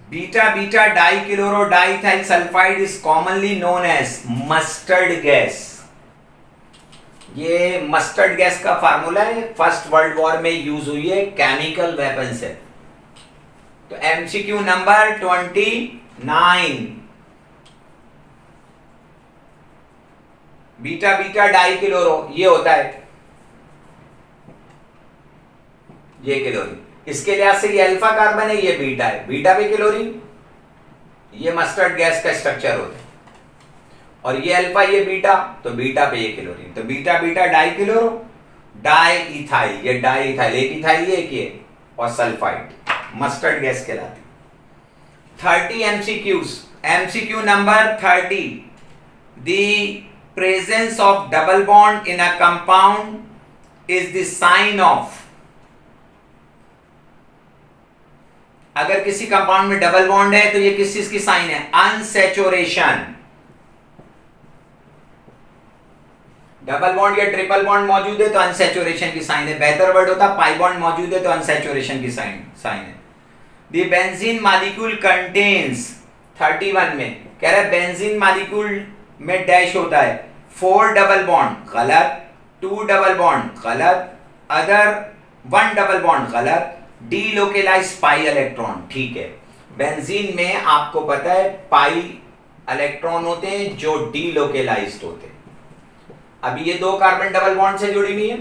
Beta beta dichloro diethyl sulphide is commonly known as mustard gas. ये मस्टर्ड गैस का फार्मूला है, फर्स्ट वर्ल्ड वॉर में यूज हुई है, केमिकल वेपन से। तो MCQ number 29, beta beta dichloro ये होता है, ये क्लोरीन, इसके लिहाज से ये अल्फा कार्बन है, ये बीटा है, बीटा पे क्लोरीन, ये मस्टर्ड गैस का स्ट्रक्चर होता है, और ये अल्फा ये बीटा, तो बीटा पे ये क्लोरीन, तो beta beta dichloro di ethyl, ये डाई इथाइल, एक इथाइल ये, एक ये, और सल्फाइड, मस्टर्ड गैस कहलाती। 30 MCQs. MCQ number 30, the presence of double bond in a compound is the sign of, अगर किसी कंपाउंड में डबल बॉन्ड है तो ये किस चीज की साइन है, अनसैचुरेशन। डबल बॉन्ड या ट्रिपल बॉन्ड मौजूद है तो अनसैचुरेशन की साइन है, बेहतर वर्ड होता पाई बॉन्ड मौजूद है तो अनसैचुरेशन की साइन है। द बेंजीन मॉलिक्यूल कंटेन्स, 31 में कह रहा है बेंजीन मॉलिक्यूल में डैश होता है 4 डबल बॉन्ड, गलत, 2 डबल बॉन्ड, गलत, अदर 1 डबल बॉन्ड, गलत, डीलोकेलाइज पाई इलेक्ट्रॉन, ठीक है। बेंजीन में आपको पता है पाई इलेक्ट्रॉन होते हैं जो डीलोकेलाइज्ड होते हैं। अब ये 2 कार्बन डबल बॉन्ड से जुड़ी हुई है,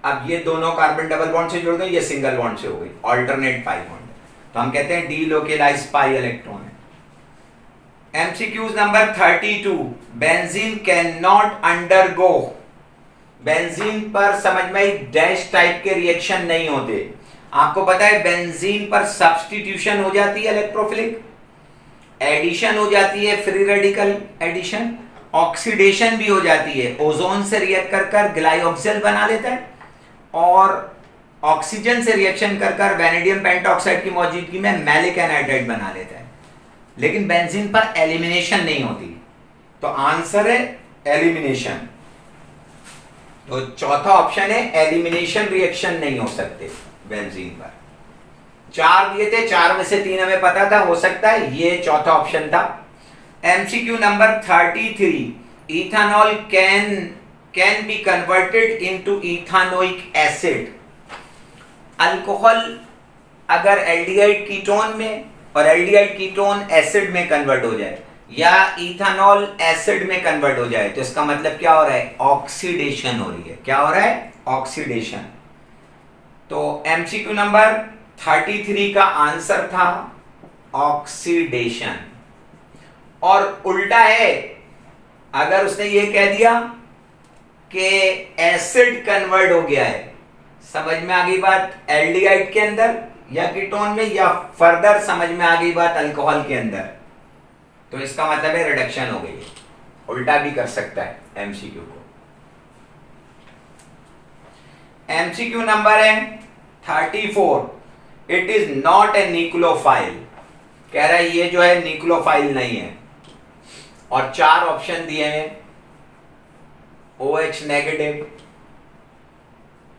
अब ये दोनों कार्बन डबल बॉन्ड से जुड़ गई, ये सिंगल बॉन्ड से हो गई, ऑल्टरनेट पाई बॉन्ड, तो हम कहते हैं डीलोकेलाइज्ड पाई इलेक्ट्रॉन है। MCQs number 32, benzene can not undergo, benzene पर समझ में डैश टाइप के रिएक्शन नहीं होते। आपको पता है बेंजीन पर सब्स्टिट्यूशन हो जाती है, इलेक्ट्रोफिलिक एडिशन हो जाती है, फ्री रेडिकल एडिशन, ऑक्सीडेशन भी हो जाती है, ओजोन से रिएक्ट कर कर ग्लाइऑक्सिल बना लेता है, और ऑक्सीजन से रिएक्शन कर कर वैनेडियम पेंटॉक्साइड की मौजूदगी में मैलिक एनाइड्राइड बना लेता है, लेकिन बेंजीन पर एलिमिनेशन नहीं होती, तो आंसर है एलिमिनेशन। तो चौथा ऑप्शन है एलिमिनेशन रिएक्शन नहीं हो सकते बेंजीन पर। 4 दिए थे, 4 में से 3 हमें पता था, हो सकता है ये चौथा ऑप्शन था। MCQ number 33, ethanol can be converted into ethanoic acid. Alcohol अगर एल्डिहाइड कीटोन में और एल्डिहाइड कीटोन एसिड में कन्वर्ट हो जाए, या इथेनॉल एसिड में कन्वर्ट हो जाए तो इसका मतलब क्या हो रहा है, ऑक्सीडेशन हो रही है। क्या हो रहा है, ऑक्सीडेशन। तो एमसीक्यू नंबर 33 का आंसर था ऑक्सीडेशन। और उल्टा है, अगर उसने ये कह दिया कि एसिड कन्वर्ट हो गया है, समझ में आ गई बात, एल्डिहाइड के अंदर या कीटोन में, या फर्दर समझ में आ गई बात अल्कोहल के अंदर, तो इसका मतलब है रिडक्शन हो गई है। उल्टा भी कर सकता है एमसीक्यू को। एमसीक्यू नंबर है 34, it is not a nucleophile. कह रहा है ये जो है न्यूक्लियोफाइल नहीं है, और 4 ऑप्शन दिए हैं, OH negative,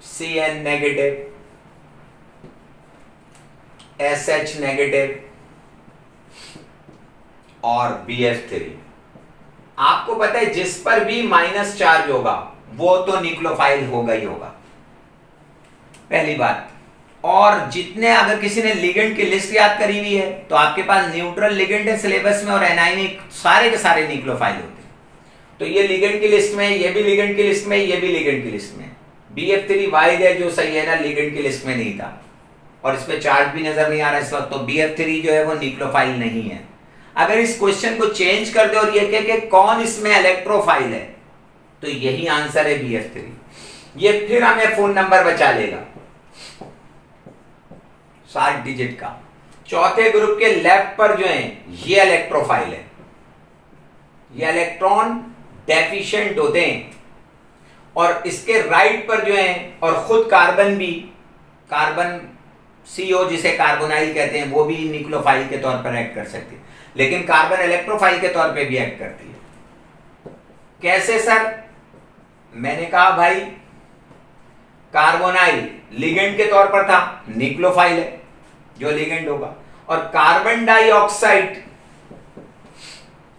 CN negative, SH negative और BF3। आपको पता है जिस पर भी माइनस चार्ज होगा वो तो न्यूक्लियोफाइल होगा ही होगा, पहली बात। और जितने, अगर किसी ने लिगेंड की लिस्ट याद करी हुई है तो आपके पास न्यूट्रल लिगेंड है सिलेबस में, और एनायनिक सारे के सारे न्यूक्लियोफाइल होते हैं। तो ये लिगेंड की लिस्ट में, ये भी लिगेंड की लिस्ट में, ये भी लिगेंड की लिस्ट में। BF3 वाइड है जो सही है ना, लिगेंड की लिस्ट में नहीं था, और इस पे चार्ज भी नजर नहीं आ रहा इस वक्त, तो BF3 जो है वो न्यूक्लियोफाइल नहीं है। अगर इस क्वेश्चन को चेंज कर दे और ये कहे कि कौन इसमें इलेक्ट्रोफाइल है, तो यही आंसर है BF3। ये फिर हमें फोन नंबर बचा लेगा 60 डिजिट का। चौथे ग्रुप के लेफ्ट पर जो है ये इलेक्ट्रोफाइल है, ये इलेक्ट्रॉन डेफिशिएंट होते हैं, और इसके राइट पर जो है, और खुद कार्बन भी, कार्बन CO जिसे कार्बोनाइल कहते हैं, वो भी न्यूक्लियोफाइल के तौर पर एक्ट कर सकती है, लेकिन कार्बन इलेक्ट्रोफाइल के तौर पे भी एक्ट करती है। कैसे सर? मैंने कहा भाई कार्बोनाइल लिगेंड के तौर पर था, न्यूक्लियोफाइल है जो लिगेंड होगा, और कार्बन डाइऑक्साइड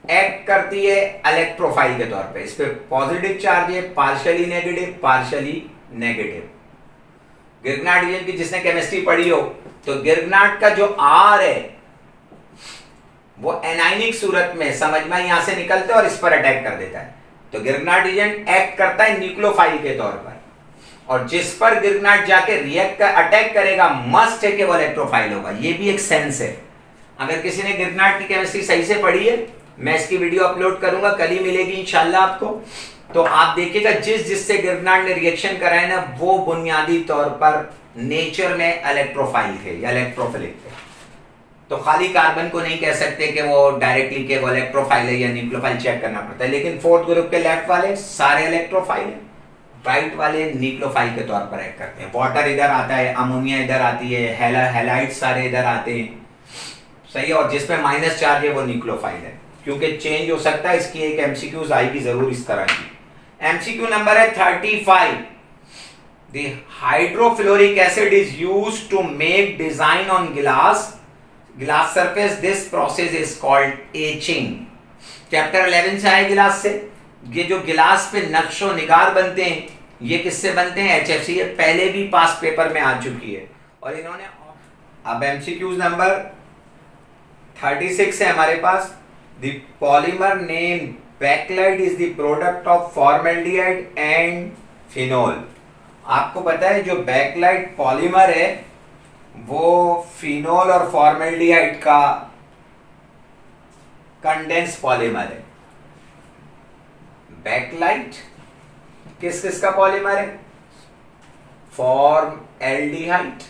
एक्ट करती है इलेक्ट्रोफाइल के तौर पे। इस पे पॉजिटिव चार्ज है, पार्शियली नेगेटिव, पार्शियली नेगेटिव। गिरगनाट रीजन की जिसने केमिस्ट्री पढ़ी हो, तो गिरगनाट का जो R है वो एनाइनिक सूरत में समझ में यहां से निकलता है और इस पर अटैक कर देता है। तो गिरगनाट रीजन एक्ट करता है न्यूक्लियोफाइल के तौर पर, और जिस पर गिरगनाट जाके रिएक्ट कर अटैक करेगा मस्ट है कि वो इलेक्ट्रोफाइल होगा। ये भी एक सेंस है। अगर किसी ने गिरगनाट की केमिस्ट्री सही से पढ़ी है, मैं इसकी वीडियो अपलोड करूंगा, कल ही मिलेगी इंशाल्लाह आपको, तो आप देखिएगा जिससे गिरगनाट ने रिएक्शन कराया ना, वो बुनियादी तौर पर नेचर में इलेक्ट्रोफाइल थे या इलेक्ट्रोफिलिक थे। तो खाली कार्बन को नहीं कह सकते कि वो डायरेक्टली के वो इलेक्ट्रोफाइल है या न्यूक्लियोफाइल, चेक करना पड़ता है। लेकिन फोर्थ ग्रुप के लेफ्ट वाले सारे इलेक्ट्रोफाइल है, राइट वाले न्यूक्लियोफाइल के तौर पर एक्ट करते हैं। वाटर इधर आता है, अमोनिया इधर आती है, हैलाइड सारे इधर आते हैं, सही है। और जिसमें माइनस चार्ज है वो न्यूक्लियोफाइल है, क्योंकि चेंज हो सकता है। इसकी एक एमसीक्यूज आएगी जरूर इस तरह की। एमसीक्यू नंबर है 35। The hydrofluoric acid is used to make design on glass surface. This process is called etching. Chapter 11 से आए गिलास से। ये जो गिलास पे नक्शो निगार बनते हैं, ये किससे बनते हैं? HFC। ये पहले भी पास पेपर में आ चुकी है। और इन्होंने अब एमसीक्यूज नंबर 36 है हमारे पास। The polymer name bakelite is the product of formaldehyde and phenol. आपको पता है जो बैकलाइट पॉलीमर है वो फिनोल और फॉर्मेल्डिहाइड का कंडेंस पॉलीमर है। बैकलाइट किस किस का पॉलीमर है? फॉर्मएल्डिहाइड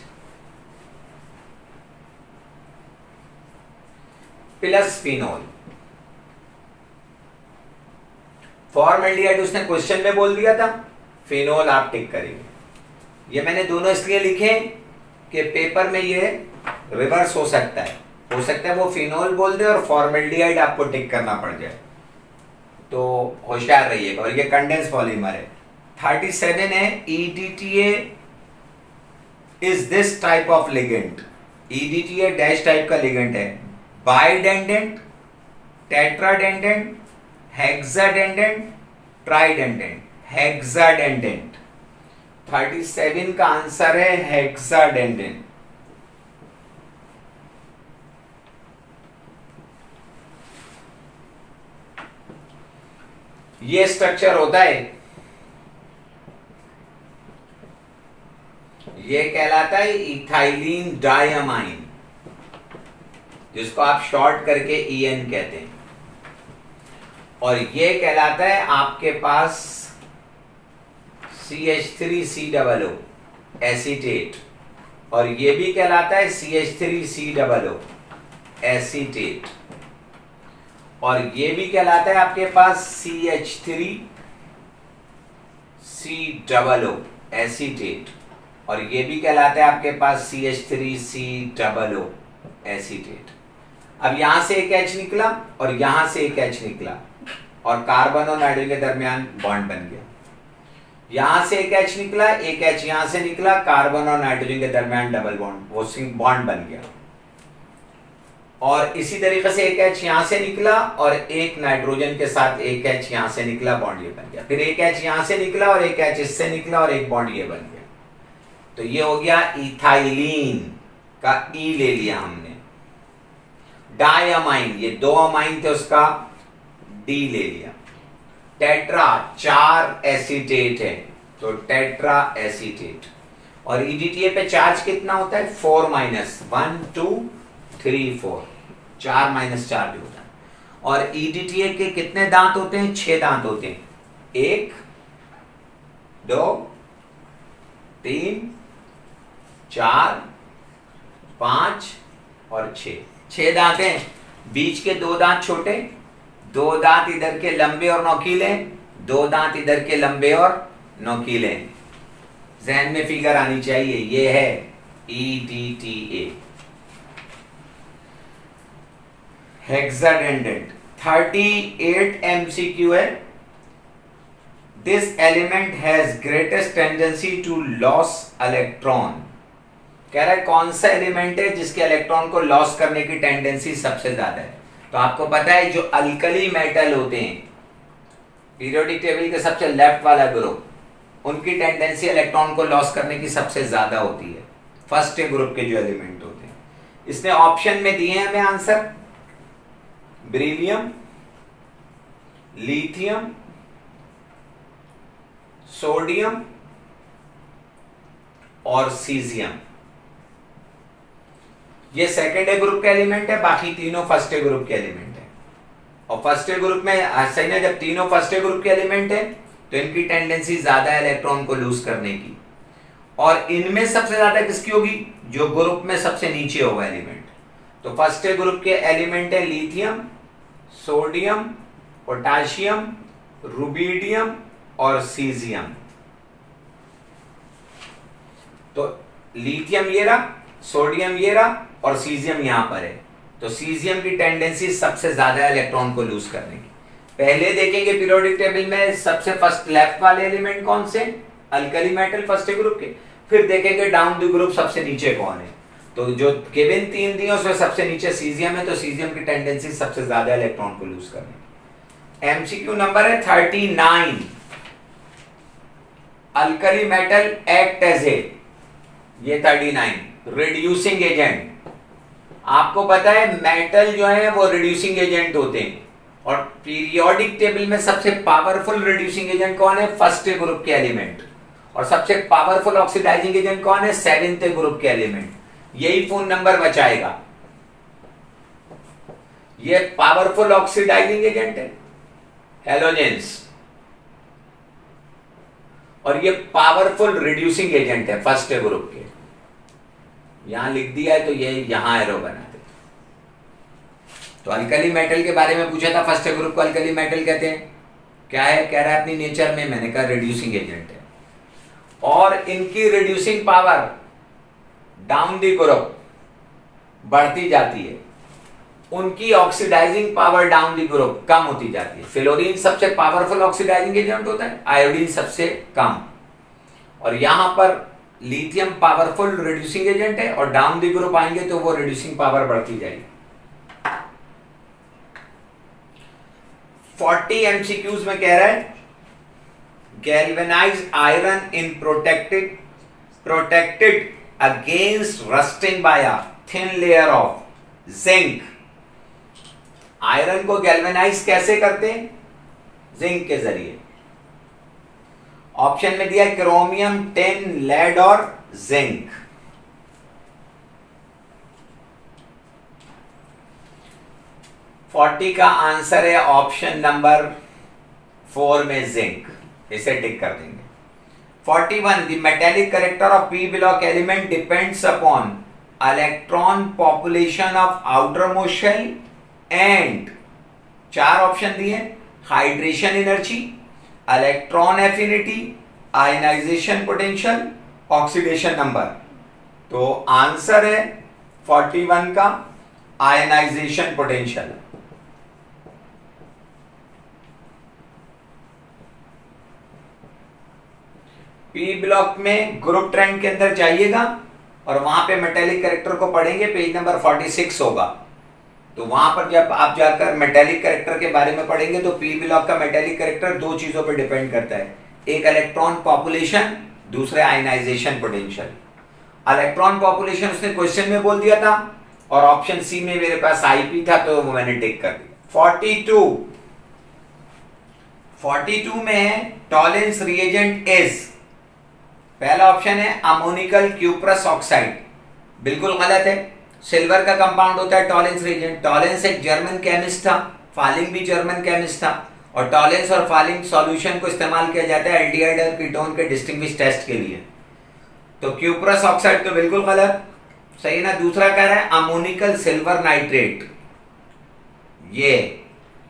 प्लस फिनोल। फॉर्मएल्डिहाइड उसने क्वेश्चन में बोल दिया था, फिनोल आप टिक करेंगे। ये मैंने दोनों इसलिए लिखे कि पेपर में ये रिवर्स हो सकता है वो फिनोल बोल दे और फॉर्मल्डिहाइड आपको टिक करना पड़ जाए, तो होशियार रहिएगा। और ये कंडेंस पॉलीमर है। 37 है EDTA is this type of ligand. EDTA dash type का लिगेंड है। बाइडेंडेंट, टेट्राडेंडेंट, हेक्साडेंडेंट, ट्राइडेंडेंट। हेक्साडेंडेंट 37 का आंसर है हेक्साडेंडेंट। ये स्ट्रक्चर होता है, ये कहलाता है इथाइलिन डायमाइन, जिसको आप शॉर्ट करके EN कहते हैं। और ये कहलाता है आपके पास CH3COO एसीटेट, और ये भी कहलाता है CH3COO एसीटेट, और ये भी कहलाता है आपके पास CH3COO एसीटेट, और ये भी कहलाता है आपके पास CH3COO एसीटेट। अब यहां से एक H निकला और यहां से एक H निकला, और कार्बन और नाइट्रोजन के दरमियान बॉन्ड बन गया। यहां से एक H निकला, एक H यहां से निकला, कार्बन और नाइट्रोजन के दरमियान डबल बॉन्ड, वो बॉन्ड बन गया। और इसी तरीके से एक H यहां से निकला और एक नाइट्रोजन के साथ एक H यहां से निकला, बॉन्ड ये बन गया। फिर एक H यहां से निकला और एक H इससे निकला और एक बॉन्ड ये बन गया। तो ये हो गया इथाइलिन का E ले लिया हमने। डायमाइन, ये 2 अमाइन थे, उसका D ले लिया। टेट्रा 4 एसीटेट है, तो टेट्रा एसीटेट। और EDTA पे चार्ज कितना होता है? 4 माइनस 1 2 3 4, 4 माइनस चार्ज होता है। और EDTA के कितने दांत होते हैं? 6 दांत होते हैं। 1 2 3 4 5 और 6 दांत हैं। बीच के 2 दांत छोटे, 2 दांत इधर के लंबे और नोकीले, 2 दांत इधर के लंबे और नोकीले। जहन में फिगर आनी चाहिए, ये है EDTA। हेक्साडेंडेंट 38 MCQ है। This element has greatest tendency to loss electron. कह रहा है कौन सा एलिमेंट है जिसके इलेक्ट्रॉन को लॉस करने की टेंडेंसी सबसे ज्यादा है। तो आपको पता है जो अल्कली मेटल होते हैं पीरियोडिक टेबल के सबसे लेफ्ट वाला ग्रुप, उनकी टेंडेंसी इलेक्ट्रॉन को लॉस करने की सबसे ज्यादा होती है, फर्स्ट ग्रुप के जो एलिमेंट होते हैं। इसने ऑप्शन में दिए हैं हमें आंसर, बेरिलियम, लिथियम, सोडियम और सीजियम। ये सेकेंड ए ग्रुप के एलिमेंट है, बाकी तीनों फर्स्ट ए ग्रुप के एलिमेंट है। और फर्स्ट ए ग्रुप में सही ना, जब तीनों फर्स्ट ए ग्रुप के एलिमेंट है तो इनकी टेंडेंसी ज्यादा है इलेक्ट्रॉन को लूज करने की। और इनमें सबसे ज्यादा किसकी होगी? जो ग्रुप में सबसे नीचे होगा एलिमेंट। तो फर्स्ट ए ग्रुप के एलिमेंट है लिथियम, सोडियम, पोटाशियम, रुबिडियम और सीजियम। तो लिथियम ये रहा, सोडियम ये रहा और सीजियम यहां पर है। तो सीजियम की टेंडेंसी सबसे ज्यादा है इलेक्ट्रॉन को लूज करने की। पहले देखेंगे पीरियोडिक टेबल में सबसे फर्स्ट लेफ्ट वाले एलिमेंट कौन से, अल्कली मेटल फर्स्ट ग्रुप के। फिर देखेंगे डाउन द ग्रुप सबसे नीचे कौन है। तो जो केविन 3 दिए उसमें सबसे नीचे सीजियम है, तो सीजियम की टेंडेंसी सबसे ज्यादा है इलेक्ट्रॉन को लूज करने की। एमसीक्यू नंबर है 39। Alkali metal act as a, ये 39 रिड्यूसिंग एजेंट। आपको पता है मेटल जो है वो रिड्यूसिंग एजेंट होते हैं, और पीरियोडिक टेबल में सबसे पावरफुल रिड्यूसिंग एजेंट कौन है? फर्स्ट ग्रुप के एलिमेंट। और सबसे पावरफुल ऑक्सीडाइजिंग एजेंट कौन है? सेवेंथ ग्रुप के एलिमेंट। यही फोन नंबर बचाएगा। ये पावरफुल ऑक्सीडाइजिंग एजेंट है हैलोजेंस, और ये पावरफुल रिड्यूसिंग एजेंट है फर्स्ट ग्रुप के। यहां लिख दिया है तो ये यहां एरो बना दे। तो अल्कली मेटल के बारे में पूछा था, फर्स्ट ग्रुप को अल्कली मेटल कहते हैं। क्या है? कह रहा है अपनी नेचर में, मैंने कहा रिड्यूसिंग एजेंट है। और इनकी reducing power down the group बढ़ती जाती है, उनकी oxidizing power down the group कम होती जाती है। फ्लोरीन सबसे पावरफुल ऑक्सीडाइजिंग एजेंट होता है, आयोडीन सबसे कम। और यहां पर लिथियम पावरफुल रिड्यूसिंग एजेंट है, और डाउन दी ग्रुप आएंगे तो वो रिड्यूसिंग पावर बढ़ती जाएगी। 40 एमसीक्यूज में कह रहा है galvanised iron in protected against rusting by a thin layer of zinc. Iron को गैल्वेनाइज कैसे करते हैं? जिंक के जरिए। ऑप्शन में दिया क्रोमियम, टिन, लेड और जिंक। फोर्टी का आंसर है ऑप्शन नंबर 4 में जिंक, इसे टिक कर देंगे। 41 the metallic character of p block element depends upon electron population of outermost shell and, चार ऑप्शन दिए, hydration energy, electron affinity, ionization potential, oxidation number. तो answer है 41 का आयनाइजेशन पोटेंशियल। पी ब्लॉक में group trend के अंदर जाइएगा और वहां पे मेटेलिक कैरेक्टर को पढ़ेंगे, पेज नंबर 46 होगा। तो वहां पर जब आप जाकर मेटेलिक कैरेक्टर के बारे में पढ़ेंगे तो पी ब्लॉक का मेटेलिक कैरेक्टर दो चीजों पर डिपेंड करता है, एक इलेक्ट्रॉन पॉपुलेशन, दूसरा आयनाइजेशन पोटेंशियल। इलेक्ट्रॉन पॉपुलेशन उसने क्वेश्चन में बोल दिया था और ऑप्शन सी में मेरे पास आईपी था तो वो मैंने टिक कर दिया। 42 में है टॉलेंस रिएजेंट इज, पहला ऑप्शन है अमोनिकल क्यूप्रस ऑक्साइड, बिल्कुल गलत है। सिल्वर का कंपाउंड होता है टॉलेंस रिएजेंट। टॉलेंस एक जर्मन केमिस्ट था, फालिंग भी जर्मन केमिस्ट था, और टॉलेंस और फालिंग सॉल्यूशन को इस्तेमाल किया जाता है एल्डिहाइड और कीटोन के डिस्टिंग्विश टेस्ट के लिए। तो क्यूप्रस ऑक्साइड तो बिल्कुल गलत, सही ना। दूसरा कह रहा है अमोनिकल सिल्वर नाइट्रेट, ये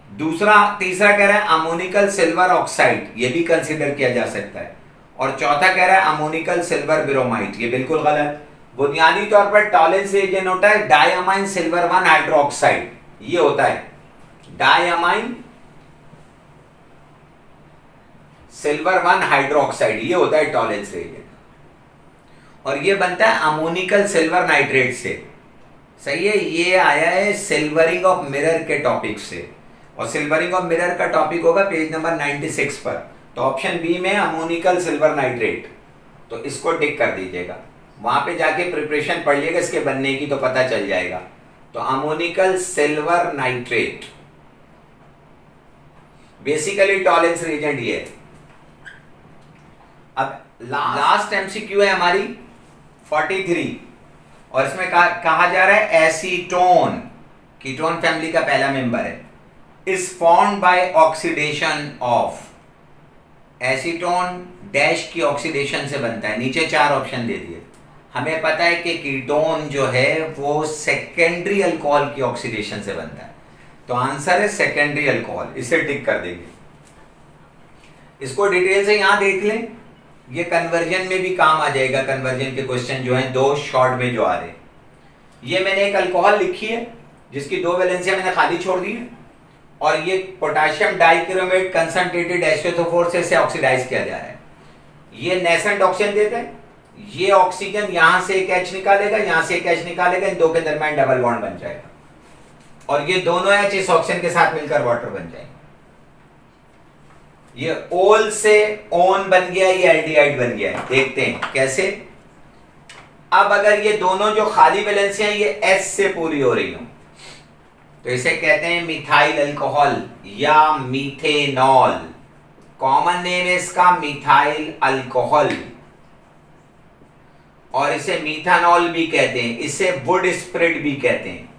दूसरा। तीसरा कह रहा है अमोनिकल सिल्वर ऑक्साइड, ये भी कंसीडर किया जा सकता है। और चौथा कह रहा है अमोनिकल सिल्वर ब्रोमाइड, ये बिल्कुल गलत। बुनियादी तौर पर टॉलेंस रिएजेंट होता है डायमाइन सिल्वर 1 हाइड्रोक्साइड, ये होता है डायमाइन सिल्वर 1 हाइड्रोक्साइड, ये होता है टॉलेंस रिएजेंट, और ये बनता है अमोनिकल सिल्वर नाइट्रेट से, सही है। ये आया है सिल्वरिंग ऑफ मिरर के टॉपिक से, और सिल्वरिंग ऑफ मिरर का टॉपिक होगा पेज नंबर 96 पर। तो ऑप्शन बी में अमोनिकल सिल्वर नाइट्रेट, तो इसको टिक कर दीजिएगा। वहां पे जाके प्रिपरेशन पढ़ लिएगा इसके बनने की तो पता चल जाएगा। तो ammoniacal silver nitrate basically Tollens reagent ये है। अब लास्ट एमसीक्यू है हमारी 43, और इसमें कहा जा रहा है एसीटोन, कीटोन फैमिली का पहला मेंबर है, is formed by oxidation of. Acetone dash की ऑक्सीडेशन से बनता है, नीचे चार ऑप्शन दे दिए। हमें पता है कि कीटोन जो है वो सेकेंडरी अल्कोहल की ऑक्सीडेशन से बनता है, तो आंसर है सेकेंडरी अल्कोहल, इसे टिक कर देंगे। इसको डिटेल से यहां देख लें, ये कन्वर्जन में भी काम आ जाएगा। कन्वर्जन के क्वेश्चन जो हैं दो शॉर्ट में जो आ रहे हैं, ये मैंने एक अल्कोहल लिखी है जिसकी दो वैलेंसियां मैंने खाली छोड़ दी है, और ये पोटेशियम डाइक्रोमेट कंसंट्रेटेड H2SO4 से इसे ऑक्सीडाइज किया जा रहा है। ये नेसेंट ऑक्सीजन देते हैं, ये ऑक्सीजन यहां से एक H निकालेगा, यहां से एक H निकालेगा, इन दो के दरमियान डबल बॉन्ड बन जाएगा, और ये दोनों H इस ऑक्सीजन के साथ मिलकर वाटर बन जाएंगे। ये ओल से ओन बन गया, ये एल्डिहाइड बन गया है। देखते हैं कैसे। अब अगर ये दोनों जो खाली वैलेंसियां ये H से पूरी हो रही हो तो इसे कहते हैं मिथाइल अल्कोहल या मीथेनॉल। कॉमन नेम है इसका मिथाइल अल्कोहल, और इसे मीथानॉल भी कहते हैं, इसे वुड स्प्रेड भी कहते हैं।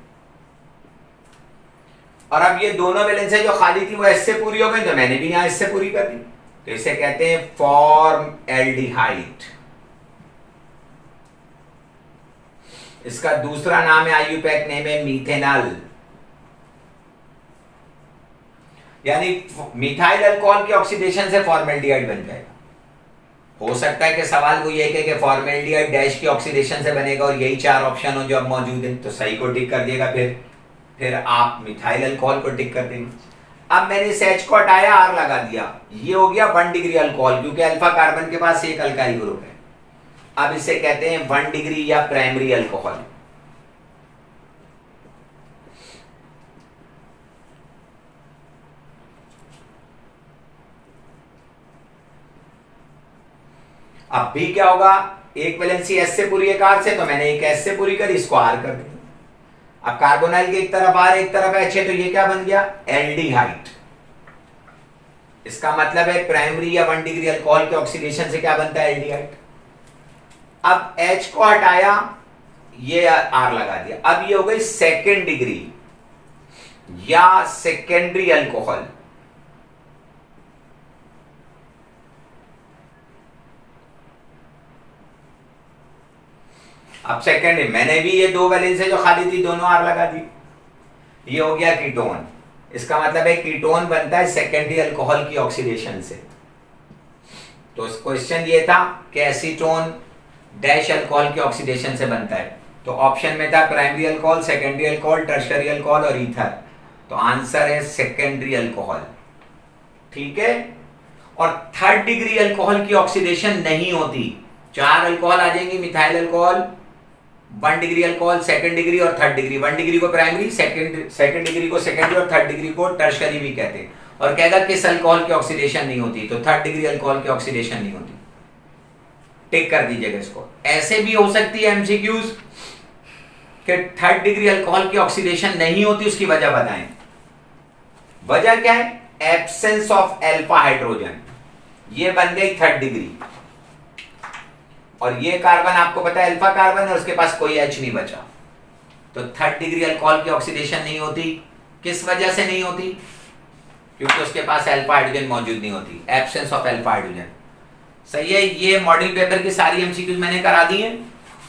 और अब ये दोनों वैलेंसियां जो खाली थी वो एस से पूरी हो गई, तो मैंने भी यहां इससे पूरी कर दी, तो इसे कहते हैं फॉर्म एल्डिहाइड। इसका दूसरा नाम है, आईयूपैक नेम है मीथेनॉल, यानी मिथाइल अल्कोहल की ऑक्सीडेशन से फॉर्मेल्डिहाइड बन जाएगा। हो सकता है कि सवाल वो ये कि फॉर्मेल्डिहाइड डैश की ऑक्सीडेशन से बनेगा, और यही चार ऑप्शन हो जो अब मौजूद हैं, तो सही को टिक कर दिएगा। फिर आप मिथाइल अल्कोहल को टिक कर देंगे। अब मैंने इस H को हटाया, R लगा दिया, ये हो गया 1 डिग्री अल्कोहल, क्योंकि अल्फा कार्बन के पास एक अल्काइल ग्रुप है। अब इसे कहते हैं 1 डिग्री या प्राइमरी अल्कोहल। अब भी क्या होगा, एक वैलेंसी S से पूरी, एक R से, तो मैंने एक S से पूरी करी, इसको R कर दिया। अब कार्बोनाइल की एक तरफ R एक तरफ H है, तो ये क्या बन गया, एल्डिहाइड। इसका मतलब है प्राइमरी या 1 डिग्री अल्कोहल के ऑक्सीडेशन से क्या बनता है, एल्डिहाइड। अब H को हटाया, ये R लगा दिया, अब ये हो गई सेकेंड डिग्री या सेकेंडरी अल्कोहल। अब सेकेंड, मैंने भी ये 2 वैलेंस है जो खाली थी, दोनों R लगा दी, ये हो गया कीटोन। इसका मतलब है कीटोन बनता है सेकेंडरी अल्कोहल की ऑक्सीडेशन से। तो क्वेश्चन ये था कि एसीटोन डैश अल्कोहल की ऑक्सीडेशन से बनता है। तो ऑप्शन में था primary alcohol, secondary alcohol, tertiary alcohol और ईथर। तो आंसर है सेकेंडरी अल्कोहल। ठीक है। और थर्ड डिग्री अल्कोहल की ऑक्सीडेशन नहीं होती। 4 अल्कोहल आ जाएंगे, methyl alcohol, 1 degree alcohol, second degree और थर्ड डिग्री। 1 डिग्री को प्राइमरी, सेकेंड डिग्री को सेकेंडरी और थर्ड डिग्री को टर्शियरी भी कहते हैं। और कहेगा किस अल्कोहल की ऑक्सीडेशन नहीं होती, तो थर्ड डिग्री अल्कोहल की ऑक्सीडेशन नहीं होती। टिक कर दीजिएगा इसको। ऐसे भी हो सकती है एमसीक्यूज कि थर्ड डिग्री अल्कोहल की ऑक्सीडेशन नहीं होती, उसकी वजह बताएं। वजह क्या है, एब्सेंस ऑफ अल्फा हाइड्रोजन। ये बन गई थर्ड डिग्री, और ये कार्बन आपको पता है अल्फा कार्बन है, उसके पास कोई H नहीं बचा। तो थर्ड डिग्री अल्कोहल की ऑक्सीडेशन नहीं होती। किस वजह से नहीं होती, क्योंकि उसके पास अल्फा हाइड्रोजन मौजूद नहीं होती, एब्सेंस ऑफ अल्फा हाइड्रोजन। सही है। ये मॉडल पेपर की सारी एमसीक्यूज मैंने करा दी है।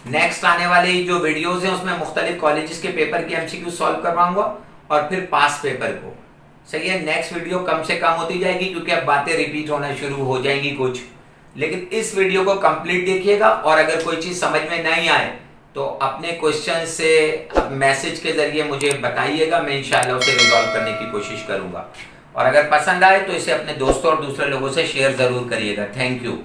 नेक्स्ट आने वाले जो वीडियोस हैं उसमें मुख्तलिफ कॉलेजेस के पेपर की एमसीक्यूज सॉल्व करवाऊंगा और फिर पास पेपर को। सही है। नेक्स्ट वीडियो कम से कम होती जाएगी क्योंकि अब बातें रिपीट होना शुरू हो जाएंगी कुछ, लेकिन इस वीडियो को कंप्लीट देखिएगा। और अगर कोई चीज समझ में नहीं आए तो अपने क्वेश्चन से मैसेज के जरिए मुझे बताइएगा, मैं इंशाल्लाह उसे रिजॉल्व करने की कोशिश करूंगा। और अगर पसंद आए तो इसे अपने दोस्तों और दूसरे लोगों से शेयर जरूर करिएगा। Thank you.